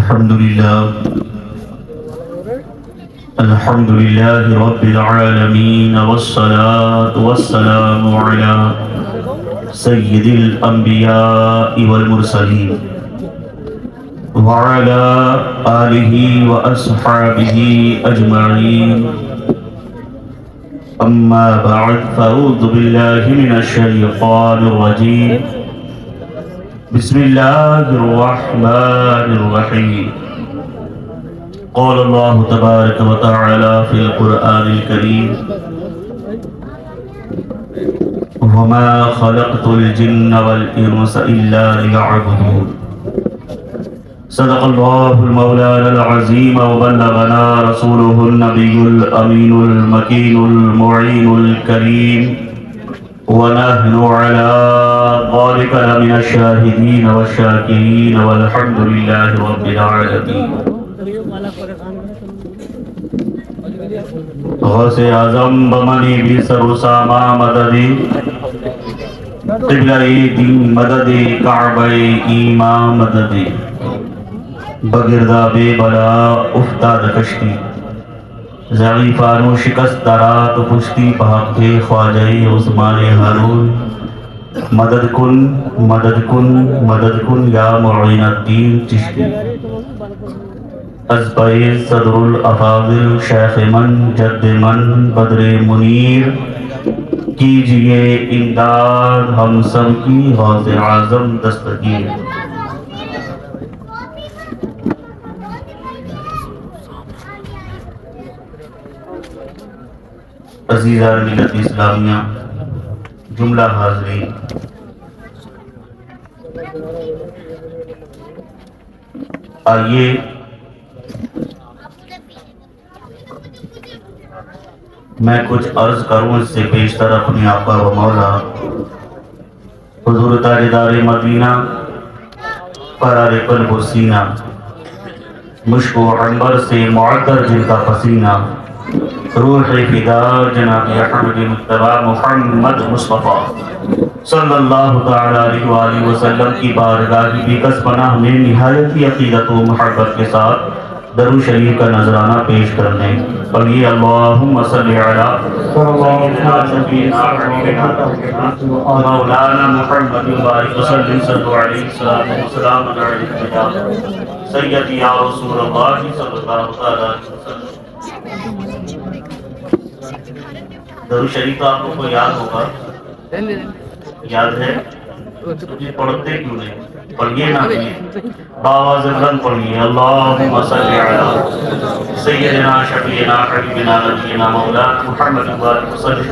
الحمد لله رب العالمين والصلاة والسلام على سيد الأنبياء والمرسلين وعلى آله وأصحابه أجمعين أما بعد فأعوذ بالله من الشيطان الرجيم بسم الله الرحمن الرحيم قال الله تبارك وتعالى في القرآن الكريم وما خلقت الجن والإنس إلا ليعبدون صدق الله المولانا العظيم وبلغنا رسوله النبي الأمين المكين المعين الكريم ونحن على ذلك لمن الشاهدين والشاكرين والحمد لله رب العالمين غوث اعظم بمنی بھی سروسامہ مددی قبلہ دین مددی کعبہ ایمان مددی بگردہ بے بلا افتاد کشتی ضعیفانو شکست درات پشتی بحق خواجہ عثمان ہارون مدد کن مدد کن مدد کن یا معین الدین چشتی ازبائے صدر الافاضل شیخ من جد من بدر منیر کیجئے امداد ہم سب کی غوث اعظم دستگیر عزیزان ملت اسلامیہ جملہ حاضرین، آئیے میں کچھ عرض کروں اس سے پیشتر اپنے آقا و مولا حضور تاجدار مدینہ قرار قلب و سینہ مشک و عنبر سے معطر جن کا پسینہ روح فدار جناب احمد مجتبی محمد مصطفیٰ صلی اللہ تعالیٰ علیہ وآلہ وسلم کی بارگاہ کی بکس پناہ میں نہایت کی عقیدت و محبت کے ساتھ درود شریف کا نذرانہ پیش کرنے پڑھیے اللہم صلی علی سیدنا شفیعنا حبیبنا مولانا محمد وبارک وسلم صلی علیہ وسلم سیدی یا رسول اللہ صلی اللہ علیہ وسلم۔ درود شریف آپ کو یاد ہوگا، یاد ہے؟ پڑھتے کیوں نہیں؟ پڑھیے نا، باواز بلند پڑھیے اللہم صلی علی سیدنا شفیعنا حبیبنا نبینا مولانا محمد وبارک وسلم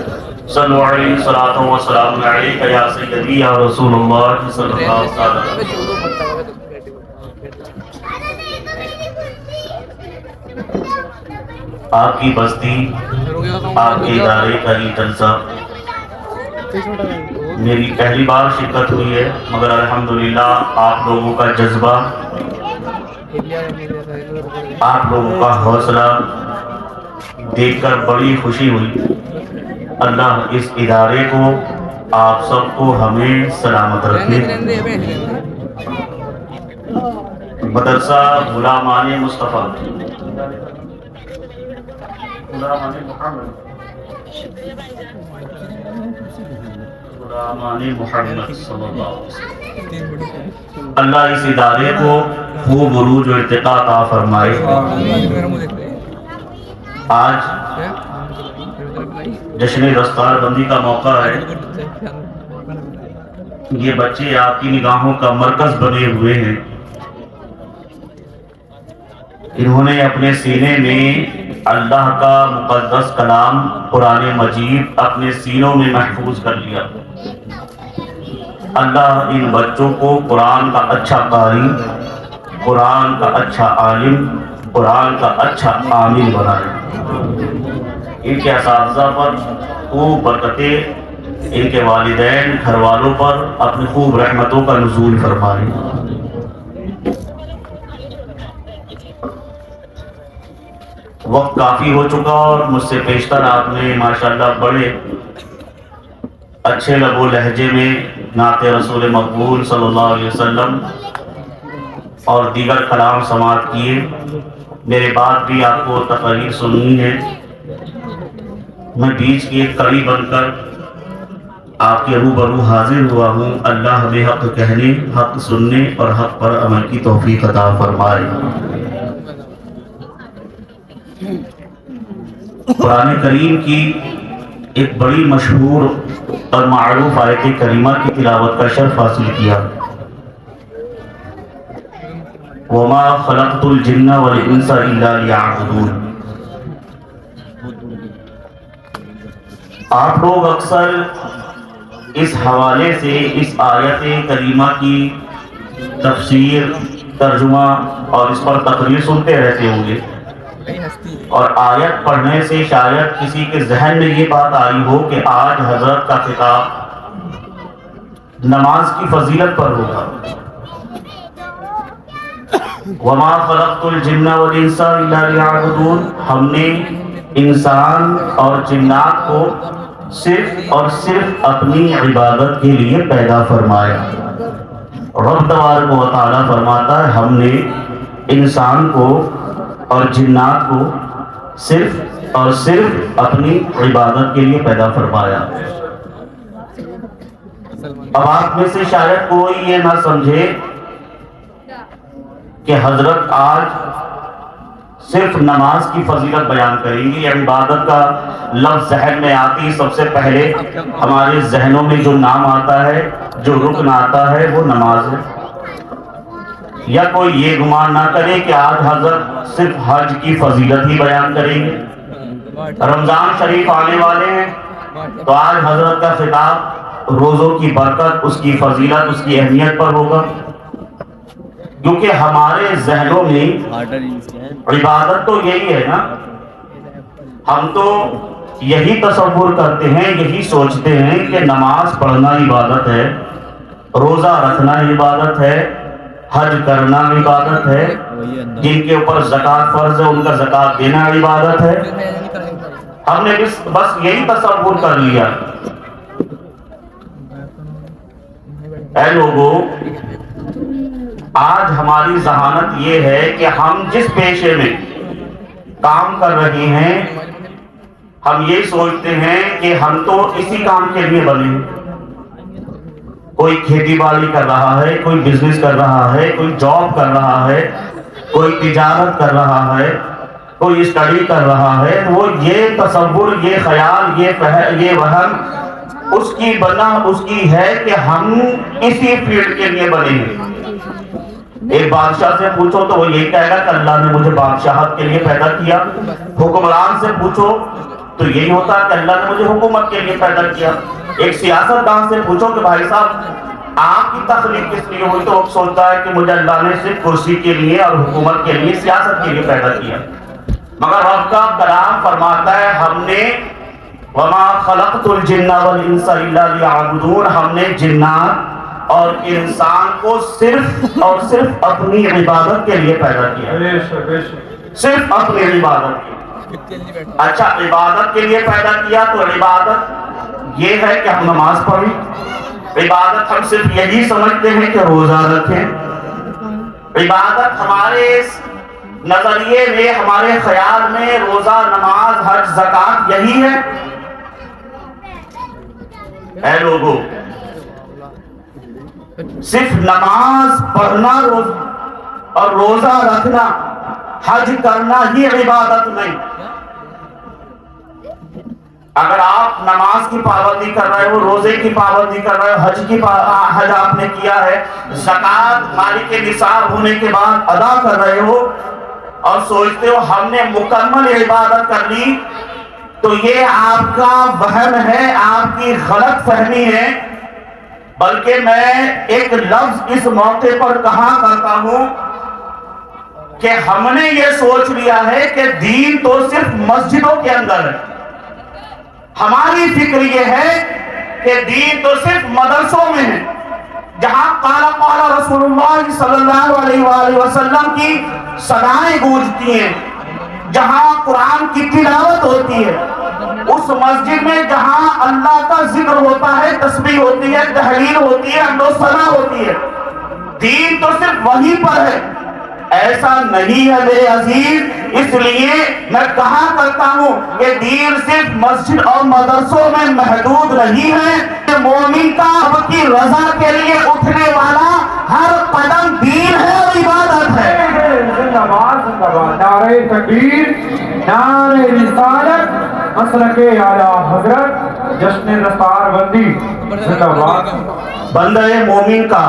صلی علیہ وسلم علیک یا سیدی یا رسول اللہ صلی اللہ علیہ وسلم۔ آپ کی بستی، آپ کے ادارے کا ہی جلسہ میری پہلی بار شرکت ہوئی ہے، مگر الحمدللہ آپ لوگوں کا جذبہ، آپ لوگوں کا حوصلہ دیکھ کر بڑی خوشی ہوئی۔ اللہ اس ادارے کو، آپ سب کو ہمیں سلامت رکھے۔ مدرسہ غلامان مصطفیٰ، غلامان محمد صلی اللہ علیہ وسلم، اللہ اس ادارے کو خوب عروج و ارتقاء عطا فرمائے۔ آج جشن دستار بندی کا موقع ہے، یہ بچے آپ کی نگاہوں کا مرکز بنے ہوئے ہیں۔ انہوں نے اپنے سینے میں اللہ کا مقدس کلام قرآن مجید اپنے سینوں میں محفوظ کر لیا۔ اللہ ان بچوں کو قرآن کا اچھا قاری، قرآن کا اچھا عالم، قرآن کا اچھا عامل بنائے۔ ان کے اساتذہ پر خوب برکتیں، ان کے والدین گھر والوں پر اپنی خوب رحمتوں کا نزول فرمائے۔ وقت کافی ہو چکا اور مجھ سے پیشتر آپ نے ماشاءاللہ بڑے اچھے لب و لہجے میں نعت رسول مقبول صلی اللہ علیہ وسلم اور دیگر کلام سماعت کیے، میرے بعد بھی آپ کو تقریر سننی ہے۔ میں بیچ کی ایک کڑی بن کر آپ کے روبرو حاضر ہوا ہوں۔ اللہ ہمیں حق کہنے، حق سننے اور حق پر عمل کی توفیق عطا فرمائے۔ قرآن کریم کی ایک بڑی مشہور اور معروف آیت کریمہ کی تلاوت کا شرف حاصل کیا۔ وَمَا خَلَقْتُ الْجِنَّ وَالْإِنسَ إِلَّا لِيَعْبُدُونِ۔ آپ لوگ اکثر اس حوالے سے اس آیت کریمہ کی تفسیر، ترجمہ اور اس پر تقریر سنتے رہتے ہوں گے، اور آیت پڑھنے سے شاید کسی کے ذہن میں یہ بات آئی ہو کہ آج حضرت کا خطاب نماز کی فضیلت پر ہوگا۔ وَمَا خَلَقْتُ الْجِنَّ وَالْإِنسَ إِلَّا لِيَعْبُدُونَ۔ ہم نے انسان اور جنات کو صرف اور صرف اپنی عبادت کے لیے پیدا فرمایا۔ رب تبارک و تعالیٰ فرماتا ہے ہم نے انسان کو اور جنات کو صرف اور صرف اپنی عبادت کے لیے پیدا فرمایا۔ اب آپ میں سے شاید کوئی یہ نہ سمجھے کہ حضرت آج صرف نماز کی فضیلت بیان کریں گے، یا عبادت کا لفظ ذہن میں آتی سب سے پہلے ہمارے ذہنوں میں جو نام آتا ہے، جو رکن آتا ہے وہ نماز ہے۔ یا کوئی یہ گمان نہ کرے کہ آج حضرت صرف حج کی فضیلت ہی بیان کریں گے۔ رمضان شریف آنے والے ہیں تو آج حضرت کا خطاب روزوں کی برکت، اس کی فضیلت، اس کی اہمیت پر ہوگا، کیونکہ ہمارے ذہنوں میں عبادت تو یہی ہے نا۔ ہم تو یہی تصور کرتے ہیں، یہی سوچتے ہیں کہ نماز پڑھنا عبادت ہے، روزہ رکھنا عبادت ہے، حج کرنا عبادت ہے، جن کے اوپر زکوٰۃ فرض ہے ان کا زکوٰۃ دینا عبادت ہے۔ ہم نے بس یہی تصور کر لیا۔ اے لوگو، آج ہماری ذہانت یہ ہے کہ ہم جس پیشے میں کام کر رہے ہیں، ہم یہ سوچتے ہیں کہ ہم تو اسی کام کے لیے بنے ہیں۔ کوئی کھیتی باڑی کر رہا ہے، کوئی بزنس کر رہا ہے، کوئی جاب کر رہا ہے، کوئی تجارت کر رہا ہے، کوئی اسٹڈی کر رہا ہے، وہ یہ تصور، یہ خیال، یہ وہم اس کی بنا اس کی ہے کہ ہم اسی فیلڈ کے لیے بنے ہیں۔ ایک بادشاہ سے پوچھو تو وہ یہی کہے گا کہ اللہ نے مجھے بادشاہت کے لیے پیدا کیا۔ حکمران سے پوچھو تو یہی ہوتا ہے کہ اللہ نے مجھے حکومت کے لیے پیدا کیا۔ ایک سیاستدان سے پوچھو کہ بھائی صاحب آپ کی تخلیق کس لیے ہوئی، تو سوچتا ہے کہ مجھے اللہ نے صرف کرسی کے لیے اور حکومت کے لیے، سیاست کے لیے پیدا کیا۔ مگر رب کا کلام فرماتا ہے ہم نے وَمَا خَلَقْتُ الْجِنَّ وَالْإِنسَ إِلَّا لِيَعْبُدُونَ، ہم نے جنات اور انسان کو صرف اور صرف اپنی عبادت کے لیے پیدا کیا، صرف اپنی عبادت کے لیے۔ اچھا، عبادت کے لیے پیدا کیا تو عبادت یہ ہے کہ ہم نماز پڑھیں، عبادت ہم صرف یہی سمجھتے ہیں کہ روزہ رکھیں، عبادت ہمارے نظریے میں، ہمارے خیال میں روزہ، نماز، حج، زکوٰۃ یہی ہے۔ اے لوگو، صرف نماز پڑھنا اور روزہ رکھنا، حج کرنا ہی عبادت نہیں۔ اگر آپ نماز کی پابندی کر رہے ہو، روزے کی پابندی کر رہے ہو، حج آپ نے کیا ہے، زکوٰۃ مالک نصاب ہونے کے بعد ادا کر رہے ہو، اور سوچتے ہو ہم نے مکمل عبادت کر لی، تو یہ آپ کا وہم ہے، آپ کی غلط فہمی ہے۔ بلکہ میں ایک لفظ اس موقع پر کہا کرتا ہوں کہ ہم نے یہ سوچ لیا ہے کہ دین تو صرف مسجدوں کے اندر ہے۔ ہماری فکر یہ ہے کہ دین تو صرف مدرسوں میں ہے، جہاں قال رسول اللہ صلی اللہ علیہ وآلہ وسلم کی صدائیں گونجتی ہیں، جہاں قرآن کی تلاوت ہوتی ہے، اس مسجد میں جہاں اللہ کا ذکر ہوتا ہے، تسبیح ہوتی ہے، تحلیل ہوتی ہے، حمد و ثنا ہوتی ہے۔ دین تو صرف وہیں پر ہے۔ ایسا نہیں ہے میرے عزیز. اس لیے میں کہا کرتا ہوں کہ دین صرف مسجد اور مدرسوں میں محدود نہیں ہے. مومن کا رب کی رضا کے لیے اٹھنے والا ہر قدم دین ہے اور عبادت ہے. زندہ باد زندہ باد. نعرہ تکبیر، نعرہ رسالت، مسلک اعلی حضرت، جشن دستار بندی. زندہ باد. بندہ مومن کا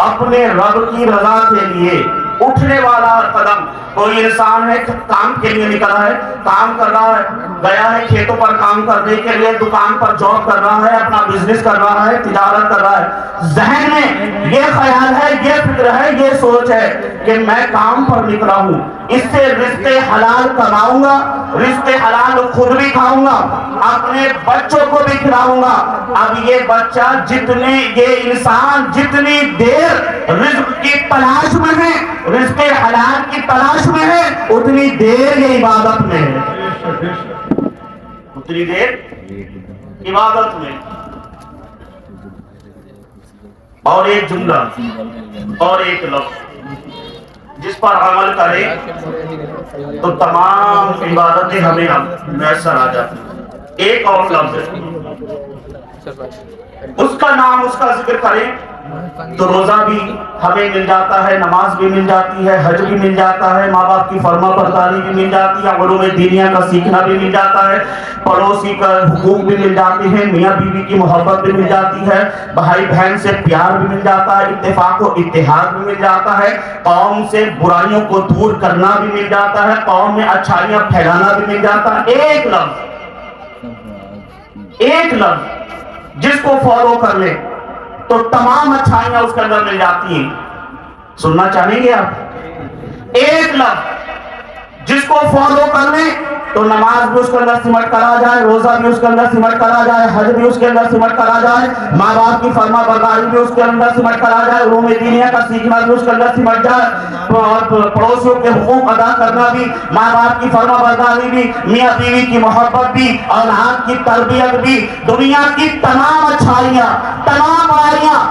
اپنے رب کی رضا کے لیے اٹھنے والا قدم. کوئی انسان ہے کام کے لیے نکلا ہے، کام کر رہا ہے، گیا ہے کھیتوں پر کام کرنے کے لیے، دکان پر جاب کر رہا ہے، اپنا بزنس کر رہا ہے، تجارت کر رہا ہے. ذہن میں یہ خیال ہے، یہ فکر ہے، یہ سوچ ہے کہ میں کام پر نکلا ہوں، اس سے رزق حلال کماؤں گا، رزق حلال خود بھی کھاؤں گا، اپنے بچوں کو بھی کھلاؤں گا. اب یہ بچہ یہ انسان جتنی دیر رزق کی تلاش میں ہے، رزق حلال کی تلاش میں ہے، اتنی دیر یہ عبادت میں ہے. اتنی دیر عبادت میں. اور ایک جملہ اور ایک لفظ جس پر عمل کرے تو تمام عبادتیں ہمیں میسر آ جاتی ہیں. ایک اور لفظ ہے، اس کا نام، اس کا ذکر کریں تو روزہ بھی ہمیں مل جاتا ہے، نماز بھی مل جاتی ہے، حج بھی مل جاتا ہے، ماں باپ کی فرما برداری بھی مل جاتی ہے، علوم دینیہ کا سیکھنا بھی مل جاتا ہے، پڑوسی کا حقوق بھی مل جاتے ہیں، میاں بیوی کی محبت بھی مل جاتی ہے، بھائی بہن سے پیار بھی مل جاتا ہے، اتفاق و اتحاد بھی مل جاتا ہے، قوم سے برائیوں کو دور کرنا بھی مل جاتا ہے، قوم میں اچھائیاں پھیلانا بھی مل جاتا ہے. ایک لفظ جس کو فالو کر لے تو تمام اچھائیاں اس کے اندر مل جاتی ہیں. سننا چاہیں گے آپ؟ ایک لفظ جس کو فالو کر لیں تو نماز بھی اس کے اندر سمٹ کر آ جائے، روزہ بھی اس کے اندر سمٹ کر آ جائے، حج بھی اس کے اندر سمٹ کر آ جائے، ماں باپ کی فرما برداری بھی اس کے اندر سمٹ کر آ جائے، علوم دینیہ کا سیکھنا بھی اس کے اندر سمٹ جائے، اور پڑوسیوں کے حقوق ادا کرنا بھی، ماں باپ کی فرما برداری بھی، میاں بیوی کی محبت بھی، اولاد کی تربیت بھی، دنیا کی تمام اچھائیاں، تمام برائیاں،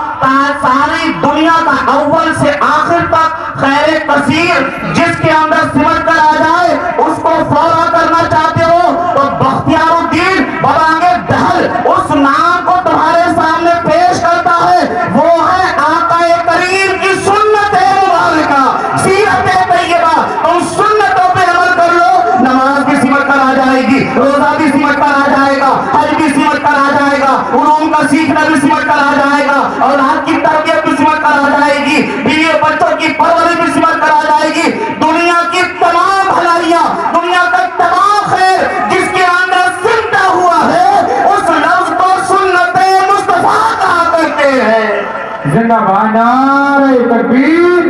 ساری دنیا کا اول سے آخر تک خیر کثیر جس کے اندر سمٹ کر آ جائے اس کو فالو کرنا چاہتے ہو تو بختیار الدین ببانگ دہل اس نام کو تمہارے سامنے پیش کرتا ہے. وہ ہے آقا کریم کی سنت مبارکہ، سیرت طیبہ. تم سنتوں پہ عمل کر لو، نماز بھی سمٹ کر آ جائے گی، روزہ بھی سمٹ کر آ جائے گا، حج بھی سمٹ کر آ جائے گا، علوم کا سیکھنا بھی سمٹ کر آ جائے گا، اولاد کی تربیت بھی سمٹ کر آ جائے گی، بیوی بچوں کی پرورش بھی سمٹ کر آ جائے گی. دنیا کی تمام بھلائیاں، دنیا کا تمام خیر جس کے اندر زندہ ہوا ہے اس لفظ کو سنت مصطفیٰ کہا کرتے ہیں. زندہ باد. نعرہ تکبیر،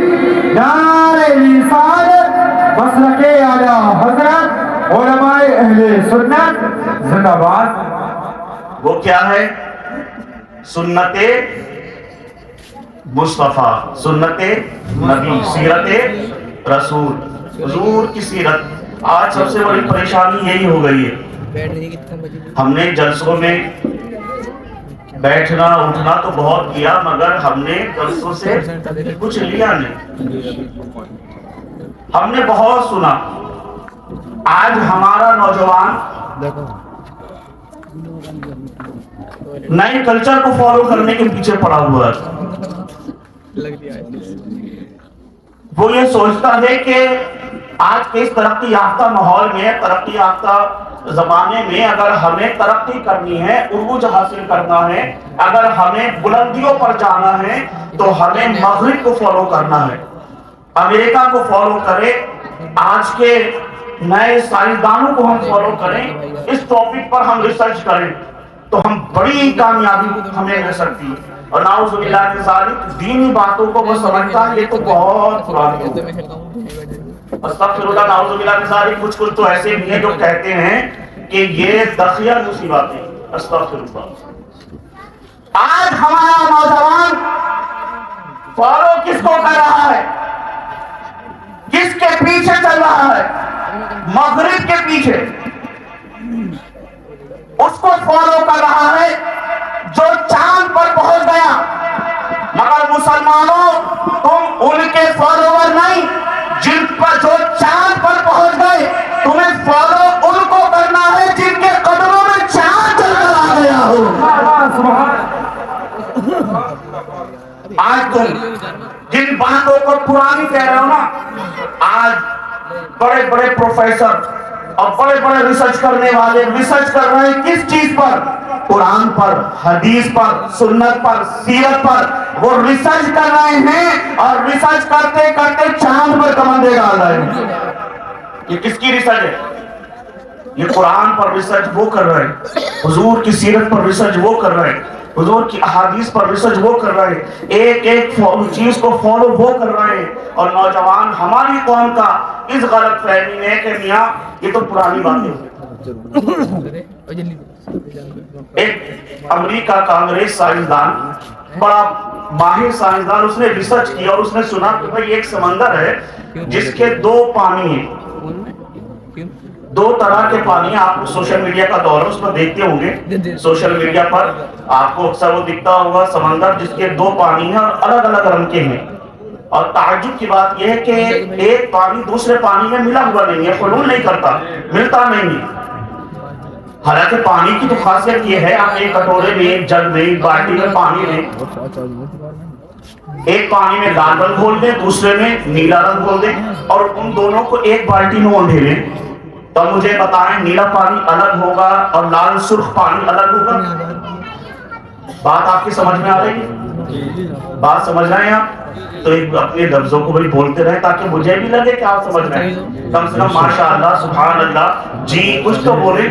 نعرہ رسالت، مسلک اعلی حضرت، علماء اہل سنت. زندہ باد. وہ کیا ہے؟ سنت مصطفیٰ، سنت نبی، سیرت رسول، حضور کی سیرت. آج سب سے بڑی پریشانی یہی ہو گئی ہے، ہم نے جلسوں میں بیٹھنا اٹھنا تو بہت کیا مگر ہم نے جلسوں سے کچھ لیا نہیں. ہم نے بہت سنا. آج ہمارا نوجوان نئے کلچر کو فالو کرنے کے پیچھے پڑا ہوا ہے. وہ یہ سوچتا ہے کہ آج کے اس ترقی یافتہ ماحول میں، ترقی یافتہ زمانے میں اگر ہمیں ترقی کرنی ہے، عروج حاصل کرنا ہے، اگر ہمیں بلندیوں پر جانا ہے تو ہمیں مغرب کو فالو کرنا ہے، امریکہ کو فالو کرے، آج کے نئے سائنسدانوں کو ہم فالو کریں، اس ٹاپک پر ہم ریسرچ کریں تو ہم بڑی کامیابی ہمیں مل سکتی ہے. اور نعوذ باللہ من ذالک دینی باتوں کو وہ سمجھتا ہے یہ تو بہت پرانی ہے. استغفر اللہ. نعوذ باللہ من ذالک کچھ تو ایسے بھی ہیں جو کہتے ہیں کہ یہ دخیل مصیبتیں. استغفر اللہ. آج ہمارا نوجوان فالو کس کو کر رہا ہے؟ کس کے پیچھے چل رہا ہے؟ مغرب کے پیچھے. اس کو فالو کر رہا ہے جو چاند پر پہنچ گیا. مگر مسلمانوں تم ان کے فالوور نہیں تم جن باتوں کو پرانی کہہ رہے ہو نا، آج بڑے بڑے پروفیسر اور بڑے بڑے ریسرچ کرنے والے ریسرچ کر رہے ہیں کس چیز پر؟ قرآن پر، حدیث پر، سنت پر، سیرت پر وہ ریسرچ کر رہے ہیں، اور ریسرچ کرتے کرتے چاند پر کمندے ڈال رہے ہیں۔ یہ کس کی ریسرچ ہے؟ یہ قرآن پر ریسرچ وہ کر رہے ہیں، حضور کی سیرت پر ریسرچ وہ کر رہے ہیں، حضور کی احادیث پر ریسرچ وہ کر رہے ہیں، ایک ایک چیز کو فالو وہ کر رہے ہیں۔ اور نوجوان ہماری قوم کا اس غلط فہمی میں کہ میاں یہ تو پرانی باتیں ہیں۔ ایک امریکہ کا انگریز سائنسدان، بڑا ماہر سائنسدان، اس نے ریسرچ کیا اور اس نے سنا کہ بھئی ایک سمندر ہے جس کے دو پانی ہیں، دو طرح کے پانی ہیں۔ آپ سوشل میڈیا کا دور ہے، اس پر دیکھتے ہوں گے، سوشل میڈیا پر آپ کو اکثر وہ دکھتا ہوگا سمندر جس کے دو پانی ہیں اور الگ الگ رنگ کے ہیں۔ اور تعجب کی بات یہ ہے کہ ایک پانی دوسرے پانی میں ملا ہوا نہیں ہے، خلوص نہیں کرتا، ملتا نہیں ہے۔ حالانکہ پانی کی تو خاصیت یہ ہے، آپ ایک کٹورے میں، ایک جگ میں، ایک بالٹی میں پانی لیں، ایک پانی میں لال رنگ گھول دیں، دوسرے میں نیلا رنگ گھول دیں، اور ان دونوں کو ایک بالٹی میں اونڈے لیں، تو مجھے بتائیں نیلا پانی الگ ہوگا اور لال سرخ پانی الگ ہوگا؟ بات آپ کی سمجھ میں آ رہی ہے؟ بات سمجھ رہے ہیں آپ؟ تو ایک اپنے لفظوں کو بھی بولتے رہے تاکہ مجھے بھی لگے کہ آپ سمجھ رہے ہیں، کم سے کم ماشاءاللہ سبحان اللہ جی کچھ تو بولے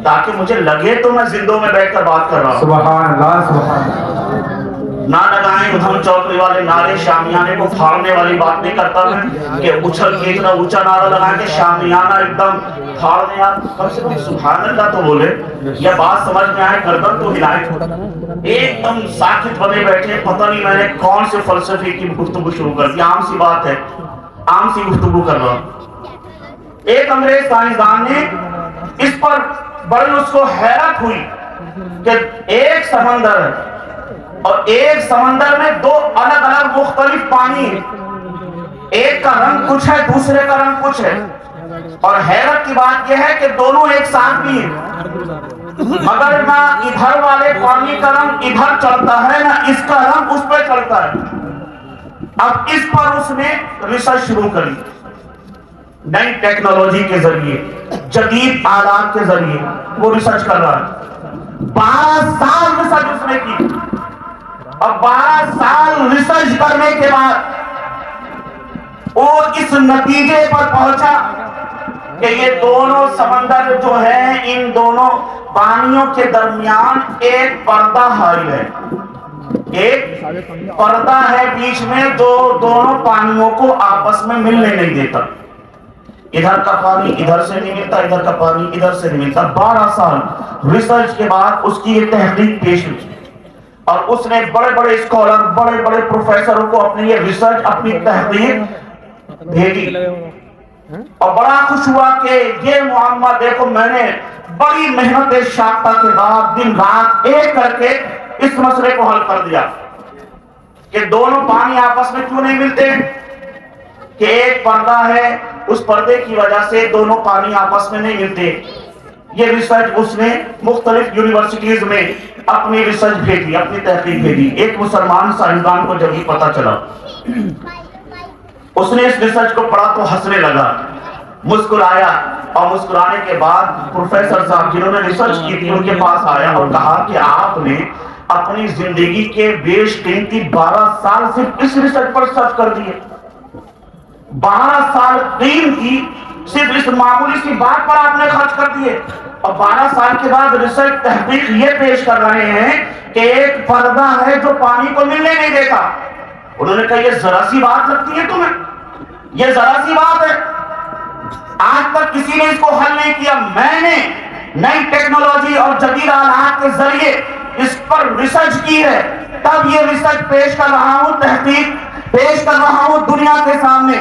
تاکہ مجھے لگے تو میں زندوں میں بیٹھ کر بات کر رہا ہوں۔ سبحان اللہ سبحان اللہ۔ نہ لگائیں ادھم چوکری والے نعرے، شامیانے کو پھاڑنے والی بات نہیں کرتا میں کہ اچھل کے اتنا اونچا نعرہ لگائیں کہ شامیانہ ایک دم پھاڑنے، آپ کم سے کم سبحان اللہ تو بولے، یا بات سمجھ میں آئے، گردن تو ہلائیں۔ ایک دم ساکت بنے بیٹھے، پتہ نہیں میں نے کون سے فلسفے کی گفتگو شروع کر دی، عام سی بات ہے، عام سی گفتگو کر رہا ہوں۔ ایک انگریز سائنسدان نے اس پر بڑی اس کو حیرت ہوئی کہ ایک سمندر ہے اور ایک سمندر میں دو الگ الگ مختلف پانی ہیں، ایک کا رنگ کچھ ہے دوسرے کا رنگ کچھ ہے، اور حیرت کی بات یہ ہے کہ دونوں ایک ساتھ بھی ہیں، مگر نہ ادھر والے پانی کا رنگ ادھر چلتا ہے نہ اس کا رنگ اس پہ چلتا ہے۔ اب اس پر اس نے ریسرچ شروع کری، نئی ٹیکنالوجی کے ذریعے، جدید آلات کے ذریعے وہ ریسرچ کر رہا ہے۔ 12 سال ریسرچ اس نے کی، اور 12 سال ریسرچ کرنے کے بعد وہ اس نتیجے پر پہنچا کہ یہ دونوں سمندر جو ہیں، ان دونوں پانیوں کے درمیان ایک پردہ حائل ہے، ایک پردہ ہے بیچ میں جو دونوں پانیوں کو آپس میں ملنے نہیں دیتا، ادھر کا پانی ادھر سے نہیں ملتا، ادھر کا پانی ادھر سے نہیں ملتا۔ 12 سال ریسرچ کے بعد اس کی یہ تحقیق پیش ہوئی، اور اس نے بڑے بڑے اسکالر، بڑے بڑے پروفیسروں کو اپنی یہ ریسرچ، اپنی تحقیق بھیجی، اور بڑا خوش ہوا کہ یہ معاملہ دیکھو میں نے بڑی محنت شاقہ کے بعد دن رات ایک کر کے اس مسئلے کو حل کر دیا کہ دونوں پانی آپس میں کیوں نہیں ملتے، کہ ایک پردہ ہے، اس پردے کی وجہ سے دونوں پانی آپس میں نہیں ملتے۔ یہ ریسرچ اس نے مختلف یونیورسٹیز میں اپنی ریسرچ بھیجی، اپنی تحقیق بھیجی۔ ایک مسلمان سائنسدان کو جب یہ پتا چلا، اس نے اس ریسرچ کو پڑھا تو ہنسنے لگا، مسکرایا، اور مسکرانے کے بعد پروفیسر صاحب جنہوں نے ریسرچ کی تھی ان کے پاس آیا اور کہا کہ آپ نے اپنی زندگی کے بیش قیمتی 12 سال صرف اس ریسرچ پر صرف کر دیے، 12 سال قیمتی صرف اس معمولی سی بات پر آپ نے خرچ کر دیے، اور 12 سال کے بعد ریسرچ تحقیق یہ پیش کر رہے ہیں کہ ایک پردہ ہے جو پانی کو ملنے نہیں دیتا۔ انہوں نے کہا یہ ذرا سی بات لگتی ہے تمہیں، یہ ذرا سی بات ہے، آج تک کسی نے اس کو حل نہیں کیا۔ میں نے نئی ٹیکنالوجی اور جدید آلات کے ذریعے اس پر ریسرچ کی ہے، تب یہ ریسرچ پیش کر رہا ہوں، تحقیق پیش کر رہا ہوں دنیا کے سامنے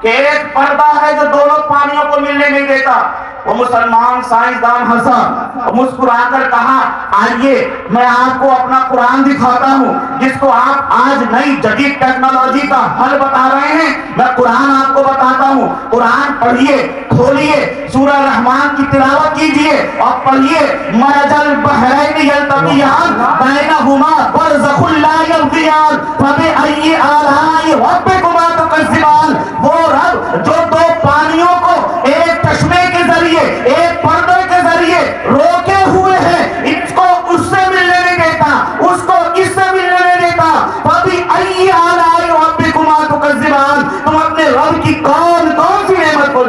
کہ ایک پردہ ہے جو دونوں پانیوں کو ملنے نہیں دیتا۔ وہ مسلمان سائنسدان ہنسا اور مسکرا کر کہا آئیے میں آپ کو اپنا قرآن دکھاتا ہوں جس کو آپ آج نئی جدید ٹیکنالوجی کا حل بتا رہے ہیں، میں قرآن آپ کو بتاتا ہوں۔ قرآن پڑھیے، کھولیے، سورہ رحمان کی تلاوت کیجئے اور پڑھیے مرج البحرین یلتقیان بینہما برزخ لا یبغیان فبأی آلاء ربکما تکذبان۔ وہ رب جو دو پانیوں کو ایک چشمے کے ذریعے، ایک پردے کے ذریعے روکے ہوئے ہیں، اس کو اس سے ملنے نہیں دیتا، اس کو اس سے ملنے نہیں دیتا۔ فبأی آلاء ربکما تکذبان۔ تم اپنے رب کی کون کون سی نعمت کو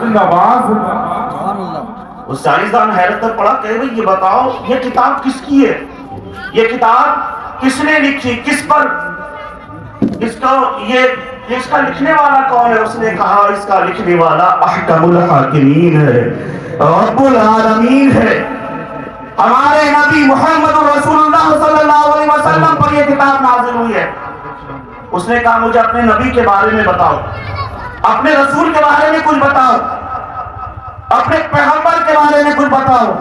زندہ باد۔ اس سائنسدان حیرت تک پڑھا کہ یہ بتاؤ یہ کتاب کس کی ہے، یہ کتاب کس نے لکھی، کس پر، اس کا لکھنے والا کون ہے؟ اس نے کہا اس کا لکھنے والا احکم الحاکمین ہے، رب العالمین ہے، ہمارے نبی محمد رسول اللہ صلی اللہ علیہ وسلم پر یہ کتاب نازل ہوئی ہے۔ اس نے کہا مجھے اپنے نبی کے بارے میں بتاؤ، اپنے رسول کے بارے میں کچھ بتاؤ، اپنے پیغمبر کے بارے میں کچھ بتاؤ۔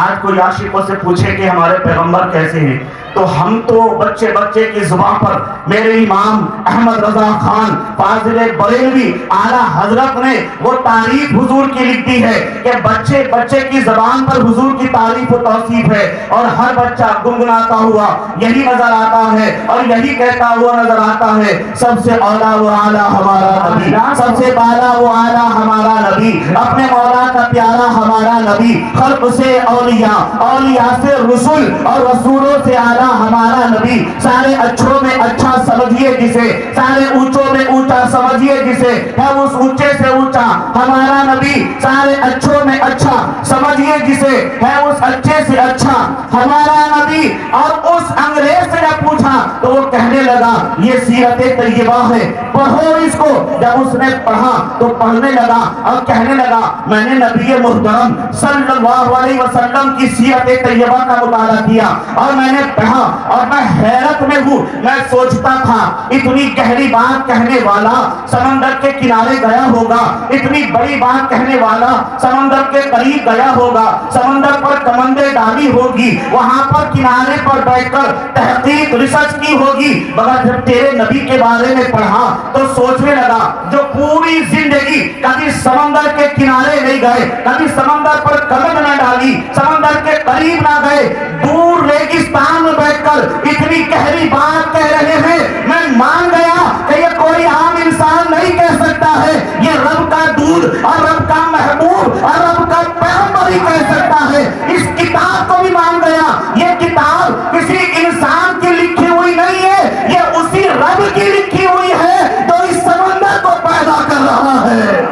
آج کوئی عاشقوں سے پوچھے کہ ہمارے پیغمبر کیسے ہیں تو ہم تو بچے بچے کی زبان پر میرے امام احمد رضا خان فاضل بریلوی اعلیٰ حضرت نے وہ تعریف حضور کی لکھ دی ہے کہ بچے بچے کی زبان پر حضور کی تعریف و توصیف ہے، اور ہر بچہ گنگناتا ہوا یہی نظر آتا ہے اور یہی کہتا ہوا نظر آتا ہے سب سے اولا و اعلیٰ ہمارا نبی، سب سے بالا و اعلیٰ ہمارا نبی، اپنے مولا کا پیارا ہمارا نبی، خلق سے اولیاء، اولیاء سے رسول اور رسولوں سے اعلیٰ ہمارا نبی، سارے اچھوں میں اچھا سمجھیے جسے، سارے اونچوں میں اونچا سمجھیے جسے، ہے اس اونچے سے اونچا ہمارا نبی، سارے اچھوں میں اچھا سمجھیے جسے، ہے اس اچھے سے اچھا ہمارا نبی۔ اور اس انگریز سے جب پوچھا تو وہ کہنے لگا یہ سیرت طیبہ ہے، پڑھو اس کو۔ جب اس نے پڑھا تو پڑھنے لگا اور کہنے لگا میں نے نبی محترم صلی اللہ علیہ وسلم کی سیرت طیبہ کا مطالعہ کیا اور میں نے پڑھا اور میں حیرت میں ہوں۔ میں سوچتا تھا اتنی گہری بات کہنے والا سمندر کے کنارے گیا ہوگا، اتنی بڑی بات کہنے والا سمندر کے قریب گیا ہوگا، سمندر پر کمندیں ڈالی ہوگی، وہاں پر کنارے پر بیٹھ کر تحقیق ریسرچ کی ہوگی، مگر جب تیرے نبی کے بارے میں پڑھا تو سوچنے لگا جو پوری زندگی کبھی سمندر کے کنارے نہیں گئے، کبھی سمندر پر قدم نہ ڈالی، سمندر کے قریب نہ گئے، دور ریگستان میں بیٹھ کر اتنی گہری بات کہہ رہے ہیں، میں مان گیا کہ یہ کوئی عام انسان نہیں کہہ سکتا ہے، یہ رب کا دودھ اور رب کا محبوب اور رب کا پیغمبر ہی کہہ سکتا ہے۔ اس کتاب کو بھی مان گیا یہ کتاب کسی انسان کی لکھی ہوئی نہیں ہے، یہ اسی رب کی لکھی ہوئی ہے جو اس سمندر کو پیدا کر رہا ہے۔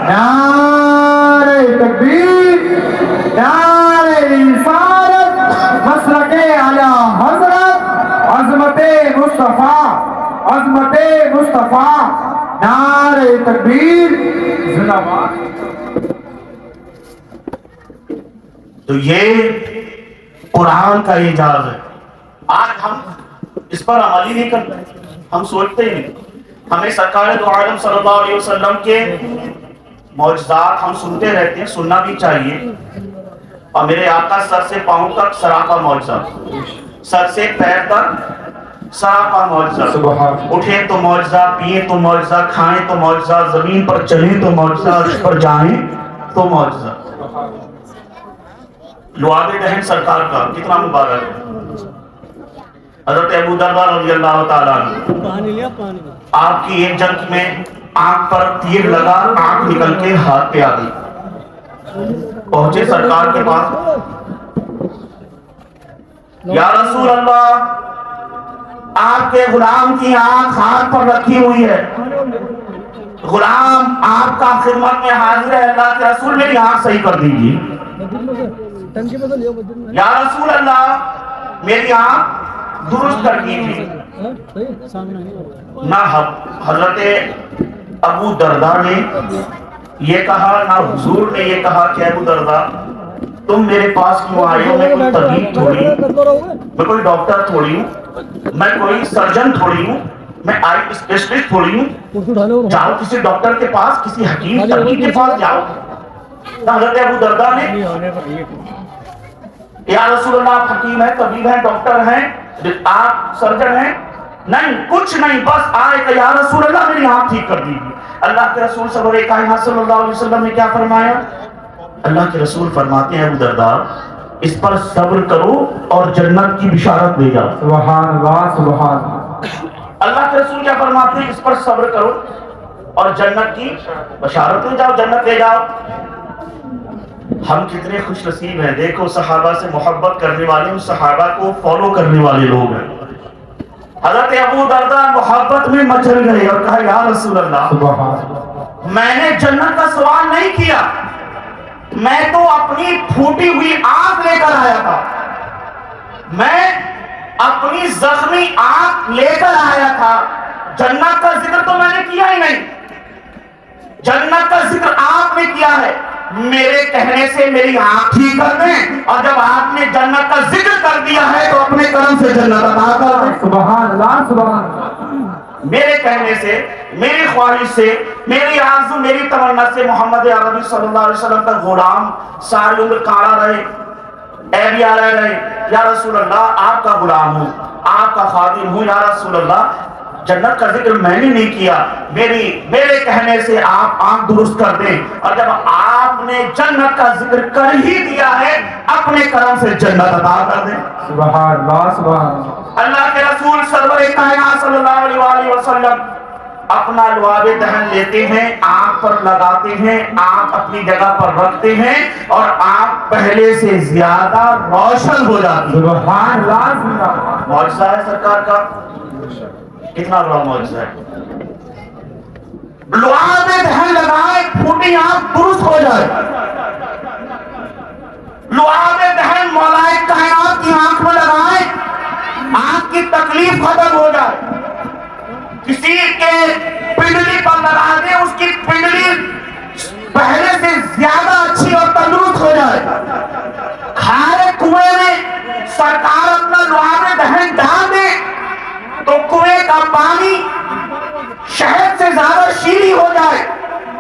نعرہ تکبیر، نعرہ رسالت، مسلک اعلیٰ حضرت، عظمت مصطفیٰ، عظمت مصطفیٰ، نعرہ تکبیر، زندہ باد۔ تو یہ قرآن کا اعجاز ہے۔ آج ہم اس پر عمل ہی نہیں کرتے، ہم سوچتے ہی نہیں۔ ہمیں سرکار دو عالم صلی اللہ علیہ وسلم کے معجزات ہم سنتے رہتے ہیں، سننا بھی چاہیے، اور میرے آقا سر سے پاؤں تک سراپا معجزہ، سر سے پیر تک سراپا معجزہ، اٹھے تو معجزہ، پیے تو معجزہ، کھائیں تو معجزہ، زمین پر چلیں تو معجزہ، عرش پر جائیں تو معجزہ۔ لعاب دہن سرکار کا کتنا مبارک ہے۔ حضرت ابو درداء رضی اللہ تعالیٰ عنہ، آپ کی ایک جنگ میں آنکھ پر تیر لگا، آنکھ نکل کے ہاتھ پہ آ گئی، پہنچے سرکار کے پاس، یا رسول اللہ آپ کے غلام کی آنکھ ہاتھ پر رکھی ہوئی ہے، غلام آپ کا خدمت میں حاضر ہے، اللہ کے رسول میری آنکھ صحیح کر دیجیے۔ یا رسول اللہ میری آنکھ درست کر دیجیے۔ نہ حضرت ابو درداء نے یہ کہا، نہ حضور نے یہ کہا کہ ابو درداء تم میرے پاس کیوں آئے ہو، میں کوئی طبیب تھوڑی ہوں، میں کوئی ڈاکٹر تھوڑی ہوں، میں کوئی سرجن تھوڑی ہوں، میں آئی اسپیشلسٹ تھوڑی ہوں، جاؤ کسی ڈاکٹر کے پاس، کسی حکیم طبیب کے پاس جاؤ۔ حضرت ابو درداء نے یا رسول اللہ آپ حکیم ہیں، طبیب ہیں، ڈاکٹر ہیں، آپ سرجن ہیں، نہیں کچھ نہیں، بس آئے کہ یا رسول اللہ میری آنکھ ٹھیک کر دیجیے۔ اللہ کے رسول صلی اللہ علیہ وسلم نے کیا فرمایا؟ اللہ کے رسول فرماتے ہیں ابو درداء اس پر صبر کرو اور جنت کی بشارت لے جاؤ۔ سبحان اللہ سبحان اللہ۔ اللہ کے رسول کیا فرماتے ہیں؟ اس پر صبر کرو اور جنت کی بشارت لے جاؤ، جنت لے جاؤ۔ ہم کتنے خوش نصیب ہیں، دیکھو صحابہ سے محبت کرنے والے، اس صحابہ کو فالو کرنے والے لوگ ہیں۔ حضرت ابو درداء محبت میں مچل گئے اور کہا یا رسول اللہ میں نے جنت کا سوال نہیں کیا، میں تو اپنی پھوٹی ہوئی آنکھ لے کر آیا تھا، میں اپنی زخمی آنکھ لے کر آیا تھا، جنت کا ذکر تو میں نے کیا ہی نہیں۔ جنت کا ذکر آپ نے کیا ہے، میرے کہنے سے میری آنکھ ٹھیک کر دیں، اور جب آپ نے جنت کا ذکر کر دیا ہے تو اپنے کرم سے جنت عطا کر دیں۔ سبحان اللہ سبحان اللہ۔ میرے کہنے سے، میری خواہش سے، میری آرزو، میری تمنا سے محمد عربی صلی اللہ علیہ وسلم کا غلام ساری عمر کاڑا رہے، ایبیارہ رہے۔ یا رسول اللہ آپ کا غلام ہوں، آپ کا خادم ہوں، یا رسول اللہ جنت کا ذکر میں نے نہیں کیا، میرے کہنے سے آپ آنکھ درست کر دیں، اور جب آپ نے جنت کا ذکر کر ہی دیا ہے اپنے کرم سے جنت عطا کر دیں۔ سبحان اللہ سبحان اللہ۔ اللہ کے رسول سرور کائنات صلی اللہ علیہ وآلہ وسلم اپنا لعاب دہن لیتے ہیں، آنکھ پر لگاتے ہیں، آنکھ اپنی جگہ پر رکھتے ہیں اور آنکھ پہلے سے زیادہ روشن ہو جاتی ہے۔ سبحان اللہ سبحان اللہ۔ معجزہ ہے سرکار کا، کتنا بڑا معجزہ ہے۔ لعاب دہن لگائے پھوٹی آنکھ درست ہو جائے، لعاب دہن مولا کائنات کی آنکھ میں لگائے آنکھ کی تکلیف ختم ہو جائے، کسی کے پنڈلی پر لگا دے اس کی پنڈلی پہلے سے زیادہ اچھی اور تندرست ہو جائے، کھارے کنویں میں سرکار اپنا لعاب دہن ڈال دے تو کنویں کا پانی شہد سے زیادہ شیریں ہو جائے۔